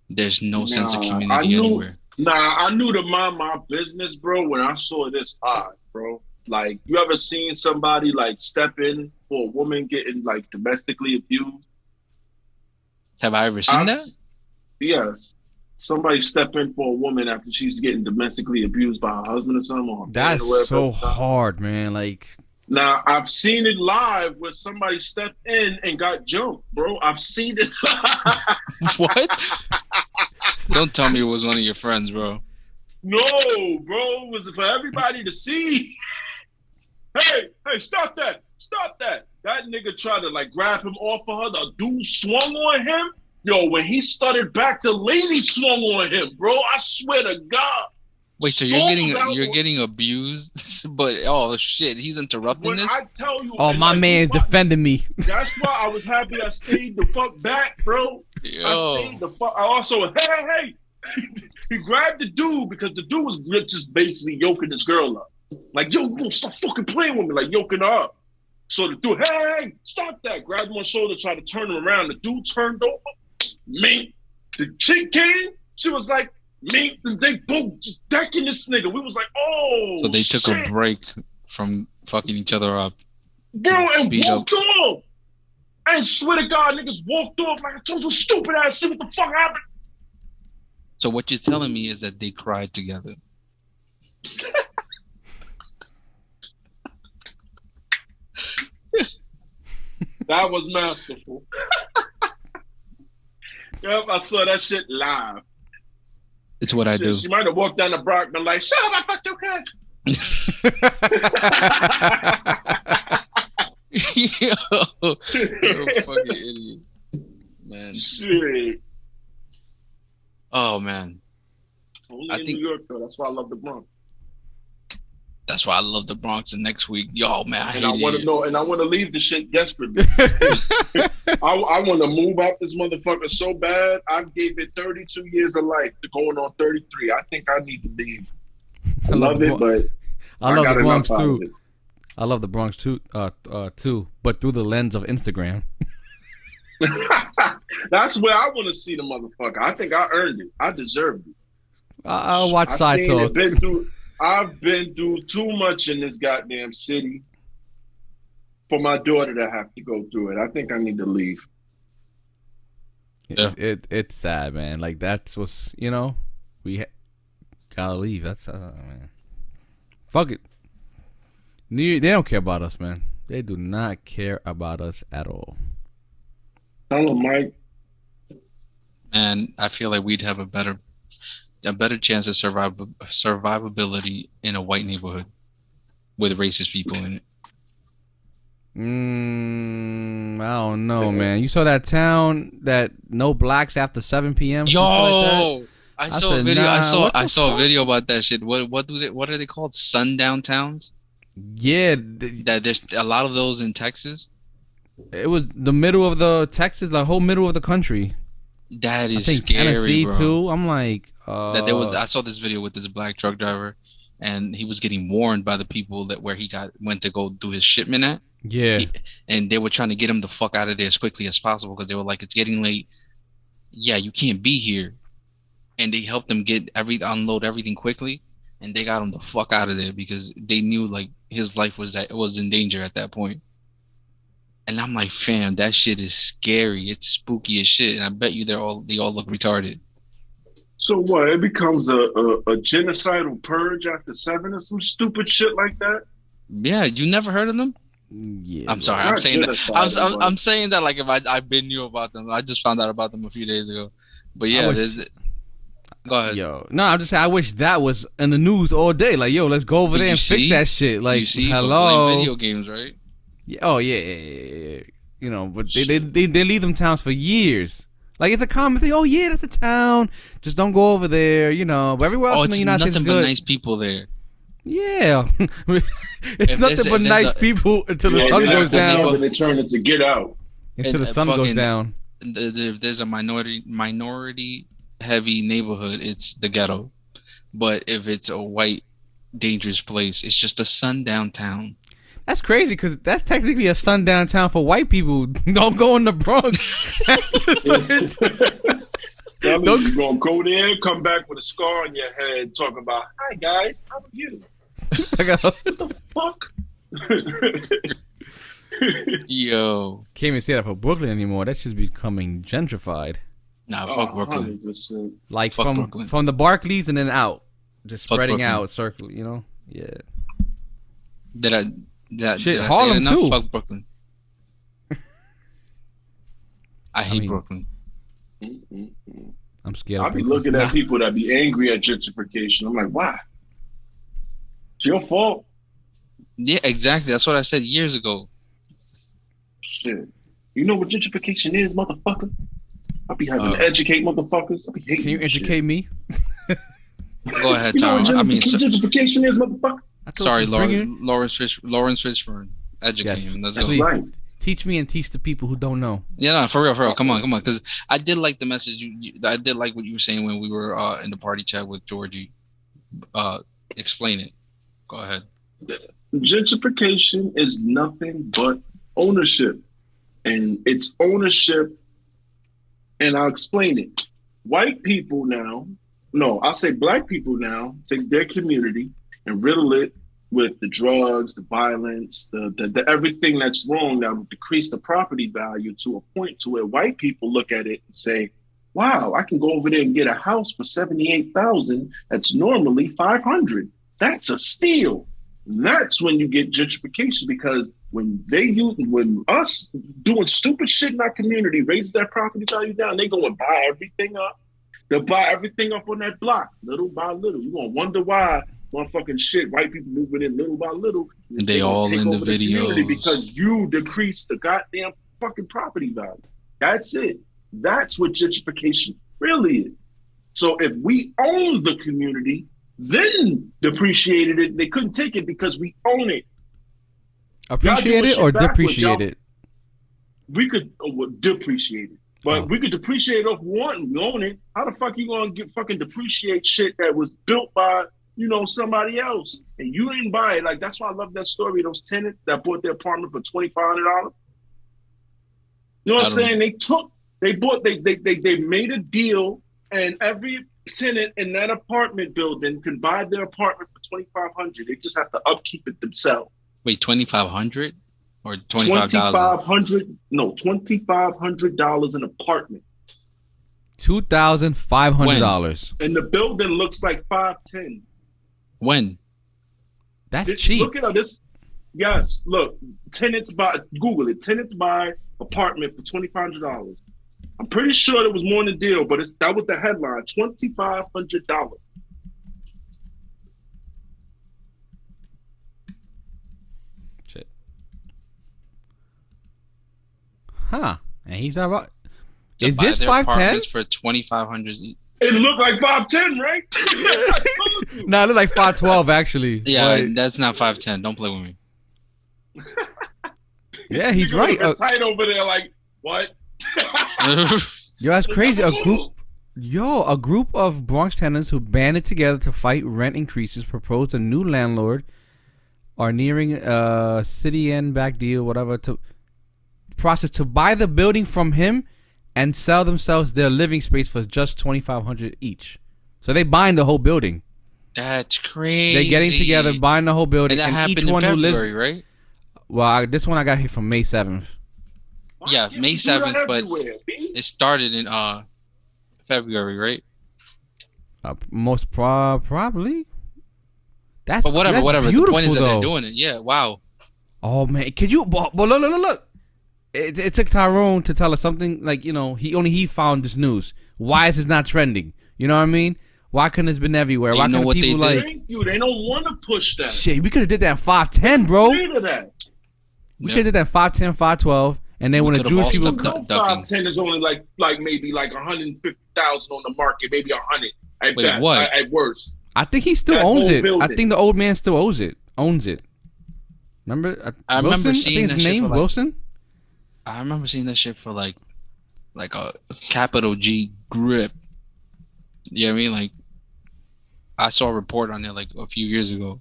there's no sense of community anywhere. I knew to mind my business, bro, when I saw this odd, bro. Like, you ever seen somebody, like, step in for a woman getting, like, domestically abused? Have I ever seen that? Yes. Somebody step in for a woman after she's getting domestically abused by her husband or something. Or that's so hard, man. Like, now, I've seen it live where somebody stepped in and got jumped, bro. I've seen it live. What? Don't tell me it was one of your friends, bro. No, bro. It was for everybody to see. Hey, stop that. Stop that. That nigga tried to, like, grab him off of her. The dude swung on him. Yo, when he started back, the lady swung on him, bro. I swear to God. Wait, so you're getting abused, but oh shit, he's interrupting this. I tell you, oh my man's defending me. That's why I was happy I stayed the fuck back, bro. Yo. I stayed the fuck. I also, hey, he grabbed the dude because the dude was just basically yoking this girl up, like, yo, stop fucking playing with me, like yoking her up. So the dude, hey, stop that! Grabbed him on the shoulder, tried to turn him around. The dude turned over. Me, the chick came. She was like, me, and they both just decking this nigga. We was like, oh. So they took a break from fucking each other up, bro, and walked off. I swear to God, niggas walked off like I told you, stupid ass. See what the fuck happened. So what you're telling me is that they cried together. That was masterful. Yep, I saw that shit live. It's what I do. She might have walked down the block and been like, shut up, I fucked your cousin. Yo, you're a fucking idiot. Man. Shit. Oh, man. Only in New York, though. That's why I love the Bronx. That's why I love the Bronx. And next week, yo, man, I want to know, and I want to leave the shit desperately. I want to move out this motherfucker so bad. I gave it 32 years of life to going on 33. I think I need to leave. I love it, but I love the Bronx too. I love the Bronx too, but through the lens of Instagram. That's where I want to see the motherfucker. I think I earned it. I deserved it. I'll watch Side Talk. I've been through too much in this goddamn city for my daughter to have to go through it. I think I need to leave. Yeah. It's sad, man. Like, that's what's, we gotta leave. That's man. Fuck it. They don't care about us, man. They do not care about us at all. Hello, Mike. And I feel like we'd have a better chance of survivability in a white neighborhood with racist people in it. I don't know, man. You saw that town that no blacks after 7 p.m. Yo, like I saw a video. I saw a video about that shit. What are they called? Sundown towns? Yeah, that there's a lot of those in Texas. It was the middle of the Texas, the whole middle of the country. That is I think scary, Tennessee bro. too. I'm like, that there was. I saw this video with this black truck driver, and he was getting warned by the people that where he went to go do his shipment at. Yeah, and they were trying to get him the fuck out of there as quickly as possible because they were like, it's getting late. Yeah, you can't be here. And they helped him unload everything quickly, and they got him the fuck out of there because they knew like his life was in danger at that point. And I'm like, fam, that shit is scary. It's spooky as shit, and I bet you they all look retarded. So what? It becomes a genocidal purge after 7 or some stupid shit like that. Yeah, you never heard of them? Yeah, I'm sorry. I'm saying that. I'm saying that like if I been knew about them. I just found out about them a few days ago. But yeah, go ahead. Yo, no, I'm just saying. I wish that was in the news all day. Like, yo, let's go over there and fix that shit. Like, hello. Playing video games, right? Yeah, oh yeah. But they leave them towns for years. Like, it's a common thing. Oh, yeah, that's a town. Just don't go over there, you know. But everywhere else in the United States is good. Nothing but nice people there. Yeah. It's nothing but nice people until the sun goes down. And they turn it to Get Out. Until the sun goes down. If there's a minority heavy neighborhood, it's the ghetto. But if it's a white dangerous place, it's just a sundown town. That's crazy because that's technically a sundown town for white people. Don't go in the Bronx. You're gonna go there, come back with a scar on your head, talking about, "Hi guys, how are you?" What the fuck? Yo, can't even say that for Brooklyn anymore. That shit's becoming gentrified. Nah, fuck Brooklyn. 100%. Like from the Barclays and then out, just spreading out, circle. You know, yeah. Did I Harlem say it too? Fuck Brooklyn. I hate Brooklyn. I'm scared. I'll be looking at people that be angry at gentrification. I'm like, why? It's your fault. Yeah, exactly. That's what I said years ago. Shit. You know what gentrification is, motherfucker? I'll be having to educate motherfuckers. I'll be hating. Can you educate me? Go ahead, Tom. Gentrification is, motherfucker. Sorry, Lawrence Fishburne. Educate him. That's right. Teach me and teach the people who don't know. Yeah, no, for real. Come on. Because I did like the message. I did like what you were saying when we were in the party chat with Georgie. Explain it. Go ahead. Gentrification is nothing but ownership. And it's ownership. And I'll explain it. White people now, I'll say black people now, take their community and riddle it with the drugs, the violence, the everything that's wrong that would decrease the property value to a point to where white people look at it and say, wow, I can go over there and get a house for $78,000 that's normally $500. That's a steal. That's when you get gentrification, because when us doing stupid shit in our community raises that property value down, they go and buy everything up. They'll buy everything up on that block, little by little. You're going to wonder why motherfucking shit, white people moving in little by little. And they all in the videos. Because you decrease the goddamn fucking property value. That's it. That's what gentrification really is. So if we own the community, then depreciated it, they couldn't take it because we own it. Appreciate it or depreciate it? We could depreciate it. But we could depreciate off one. We own it. How the fuck you gonna fucking depreciate shit that was built by, somebody else, and you didn't buy it? Like, that's why I love that story. Those tenants that bought their apartment for $2,500. You know what I'm saying? They made a deal, and every tenant in that apartment building can buy their apartment for $2,500. They just have to upkeep it themselves. Wait, $2,500 or $25,000? No, $2,500 an apartment. $2,500. And the building looks like $510. When? That's cheap. Look it up. Yes, look. Google it. Tenants buy apartment for $2,500. I'm pretty sure it was more than the deal, but that was the headline. $2,500. Shit. Huh. And he's not right. Is this $510? For $2,500 each. It looked like $510, right? No, it looked like $512 actually. Yeah, that's not $510. Don't play with me. Yeah, he's right. Tight over there, like what? Yo, that's crazy. A group of Bronx tenants who banded together to fight rent increases proposed a new landlord are nearing a city end back deal, whatever, to process to buy the building from him and sell themselves their living space for just $2,500 each. So they buying the whole building. That's crazy. They're getting together, buying the whole building, and that happened in February, right? Well, this one I got here from May 7th. Yeah, May 7th, but it started in February, right? Most probably. But whatever. The point is that they're doing it. Yeah, wow. Oh man, could you? Well, look. It took Tyrone to tell us something like, he found this news. Why is this not trending? You know what I mean? Why couldn't it's been everywhere? Why couldn't people Thank you. They don't want to push that. Shit, we could have did that at 510, bro. We could have did that at 510, 512. And then when the Jewish people come, 510 is only like maybe like 150,000 on the market, maybe 100 at best, at worst. I think he still owns it. Building. I think the old man still owns it. Remember? I remember seeing that shit for like, Wilson. I remember seeing that shit for like a capital G grip. You know what I mean? Like, I saw a report on it like a few years ago.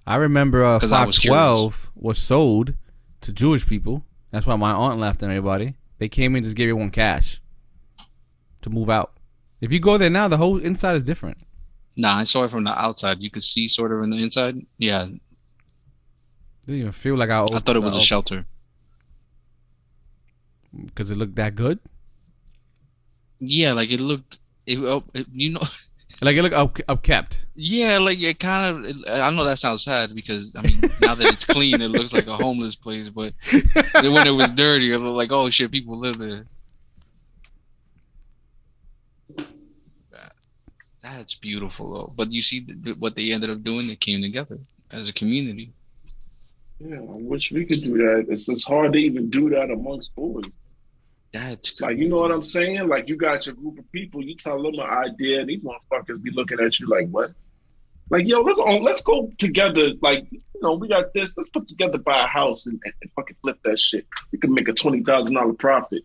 I remember 512 was sold to Jewish people. That's why my aunt left and everybody. They came in and just gave everyone cash to move out. If you go there now, the whole inside is different. Nah, I saw it from the outside. You could see sort of in the inside. Yeah. Didn't even feel like I thought it was a shelter. Because it looked that good? Yeah, like it looked, you know. Like it looked upkept. Yeah, like it kind of, I know that sounds sad because, I mean, now that it's clean, it looks like a homeless place. But when it was dirty, it looked like, oh shit, people live there. That's beautiful, though. But you see what they ended up doing? They came together as a community. Yeah, I wish we could do that. It's hard to even do that amongst boys. That's crazy. Like, you know what I'm saying? Like, you got your group of people, you tell them an idea, and these motherfuckers be looking at you like, what? Like, yo, let's go together. Like, you know, we got this. Let's put together, buy a house and fucking flip that shit. We can make a $20,000 profit.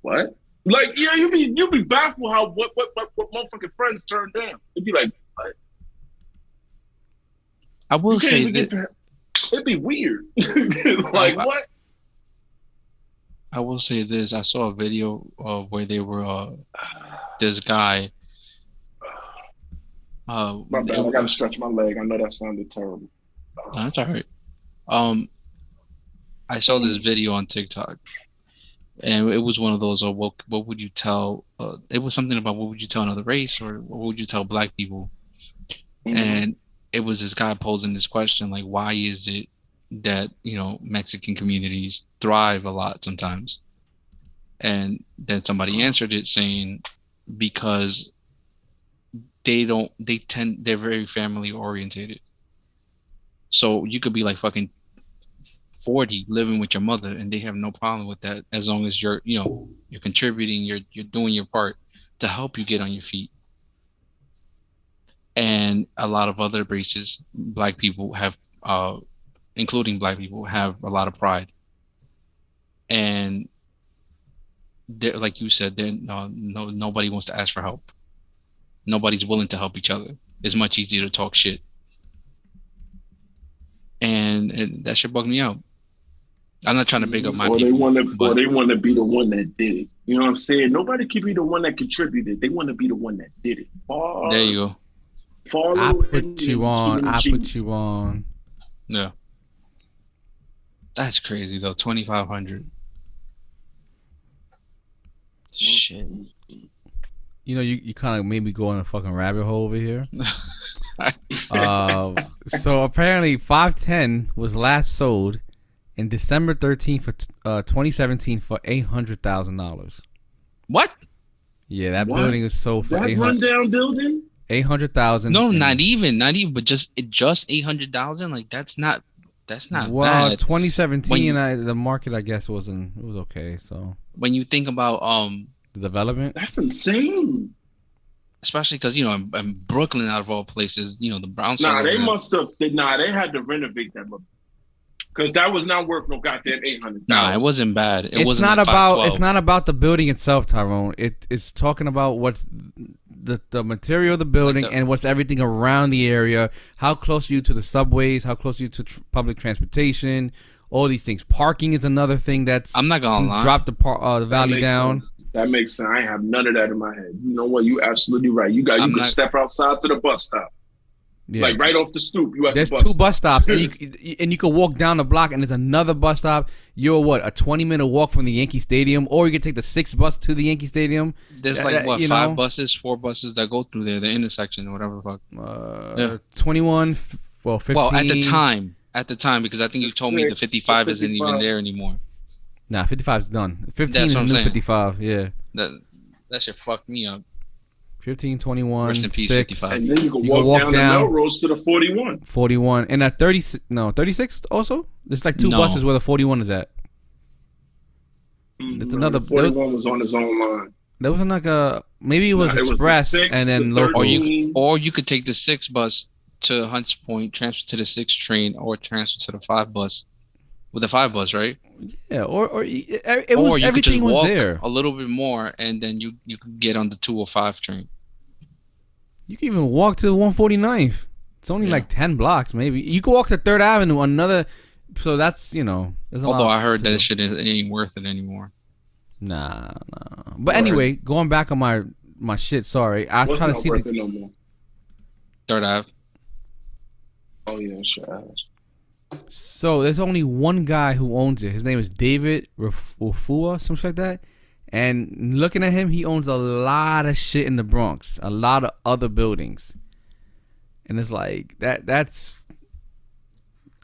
What? Like, yeah, you be baffled how what motherfucking friends turn down. It'd be like, what? I will say that it'd be weird. Like, what? I will say this. I saw a video where they were this guy. My bad. I gotta stretch my leg. I know that sounded terrible. No, that's all right. I saw this video on TikTok, and it was one of those. What would you tell? It was something about what would you tell another race, or what would you tell black people? Mm-hmm. And it was this guy posing this question, like, why is it that, you know, Mexican communities thrive a lot sometimes? And then somebody answered it saying, because they're very family orientated. So you could be like fucking 40 living with your mother and they have no problem with that, as long as you're contributing, you're doing your part to help you get on your feet. And a lot of other races, black people have, including black people, have a lot of pride. And like you said, nobody wants to ask for help. Nobody's willing to help each other. It's much easier to talk shit. And that shit bugged me out. I'm not trying to big up my people. Or they want to be the one that did it. You know what I'm saying? Nobody can be the one that contributed. They want to be the one that did it. There you go. I put you on. Yeah. That's crazy though. 2,500. Shit. You know, you kind of made me go on a fucking rabbit hole over here. So apparently 510 was last sold in December 13th for 2017 for $800,000. What? Yeah, that building is sold for that rundown building. 800,000. No, not even, but just 800,000. Like that's not well, bad. 2017, the market, I guess, it was okay. So when you think about the development, that's insane. Especially because, you know, in Brooklyn, out of all places, you know, the Browns. They had to renovate that because that was not worth no goddamn 800,000. Nah, it wasn't bad. It's not about the building itself, Tyrone. It's talking about what's the material of the building and what's everything around the area. How close are you to the subways? How close are you to public transportation? All these things. Parking is another thing that's. I'm not gonna lie. Drop the value down. Sense. That makes sense. I ain't have none of that in my head. You know what? You absolutely right. You can step outside to the bus stop. Yeah. Like right off the stoop. There's two bus stops, and you can walk down the block, and there's another bus stop. You're a 20-minute walk from the Yankee Stadium, or you can take the 6 bus to the Yankee Stadium. There's 4 buses that go through there, the intersection or whatever the fuck. 21, 15. Well, at the time, because I think you told me the 55 isn't even there anymore. Nah, 55 is done. 15 is the new 55. Yeah. That shit fucked me up. 15, 21, Rest in peace, 6. 55. And then you can walk down the Melrose to the 41. 41. And at 36 also? There's like 2 buses where the 41 is at. There's another. The 41 was on his own line. There wasn't like a maybe it was express it was the 6, and then the local. Or you could take the 6 bus to Hunts Point, transfer to the 6 train, or transfer to the 5 bus. With the 5 bus, right? Yeah, or it or was you could just everything was walk there. a little bit more, and then you could get on the 205 train. You can even walk to the 149th. It's only like 10 blocks, maybe. You can walk to 3rd Avenue, another. So that's Although I heard that shit ain't worth it anymore. Nah. But anyway, going back on my shit. Sorry, I try to see the no more? 3rd Ave. Oh yeah, sure. So there's only one guy who owns it. His name is David Rafua, something like that. And looking at him, he owns a lot of shit in the Bronx, a lot of other buildings. And it's like that's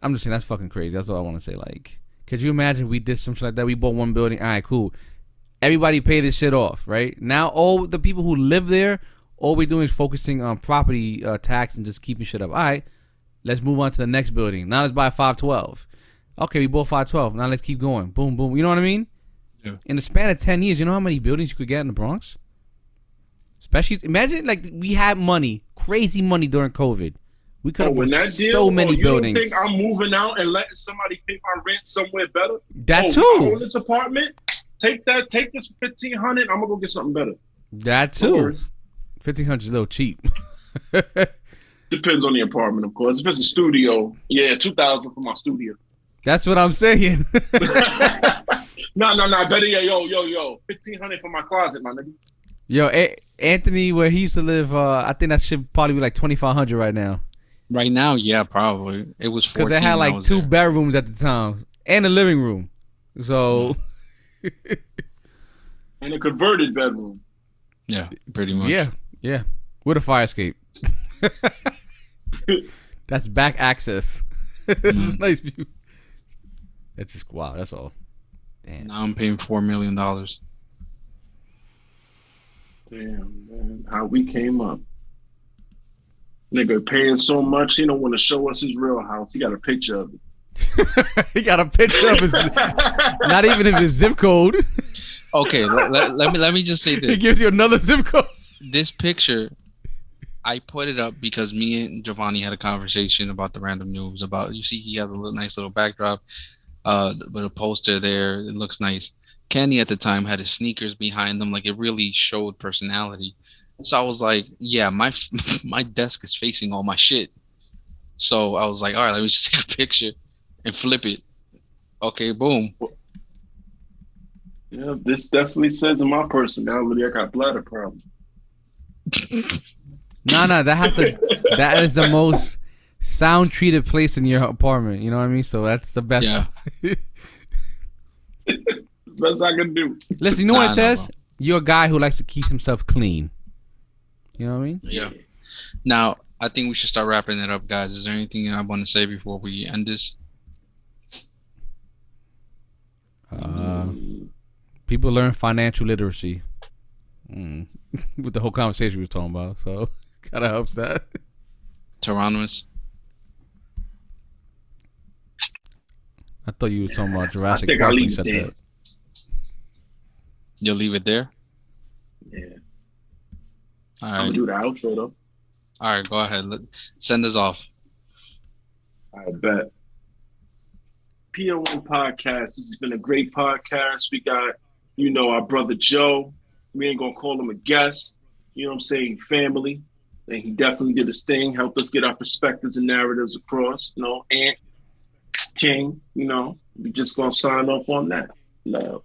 I'm just saying that's fucking crazy. That's all I want to say. Like, could you imagine we did something like that? We bought one building. All right, cool. Everybody pay this shit off, right? Now all the people who live there, all we're doing is focusing on property tax and just keeping shit up. All right, let's move on to the next building. Now let's buy 512. Okay, we bought 512. Now let's keep going. Boom, boom. You know what I mean? Yeah. In the span of 10 years, you know how many buildings you could get in the Bronx? Especially, imagine like we had money, crazy money during COVID. We could have put so many buildings. You don't think I'm moving out and letting somebody pay my rent somewhere better? That too. I own this apartment. Take this $1,500. I'm gonna go get something better. That too. $1,500 is a little cheap. Depends on the apartment, of course. If it's a studio, yeah, $2,000 for my studio. That's what I'm saying. No, better yo, $1,500 for my closet, my nigga. Yo, Anthony, where he used to live, I think that should probably be like $2,500 right now. Right now, yeah, probably. It was 14. Because they had like 2 bedrooms at the time and a living room. So, and a converted bedroom. Yeah, pretty much. Yeah, with a fire escape. That's back access. Nice view. That's just wow. That's all. Damn. Now I'm paying $4 million. Damn, man, how we came up. Nigga paying so much, he don't want to show us his real house. He got a picture of it. He got a picture of his, not even in his zip code. Okay, let me just say this. He gives you another zip code. This picture, I put it up because me and Giovanni had a conversation about the Random Noobs. About, you see, he has a nice little backdrop, with a poster there. It looks nice. Kenny at the time had his sneakers behind him, like it really showed personality. So I was like, yeah, my desk is facing all my shit. So I was like, all right, let me just take a picture and flip it. Okay, boom. Yeah, this definitely says in my personality I got bladder problems. No, that is the most sound treated place in your apartment. You know what I mean? So that's the best. Yeah. Best I can do. Listen, you know what it says? Bro. You're a guy who likes to keep himself clean. You know what I mean? Yeah. Now, I think we should start wrapping it up, guys. Is there anything I want to say before we end this? People learn financial literacy. With the whole conversation we were talking about. So, kind of helps that. Tyrannomus. I thought you were talking about Jurassic Park. I'll leave it there. You'll leave it there? Yeah. All right. I'm going to do the outro, though. All right, go ahead. Send us off. I bet. PO1 Podcast. This has been a great podcast. We got, our brother Joe. We ain't going to call him a guest. You know what I'm saying? Family. And he definitely did his thing. Helped us get our perspectives and narratives across. Ant, King, we just going to sign off on that. Love.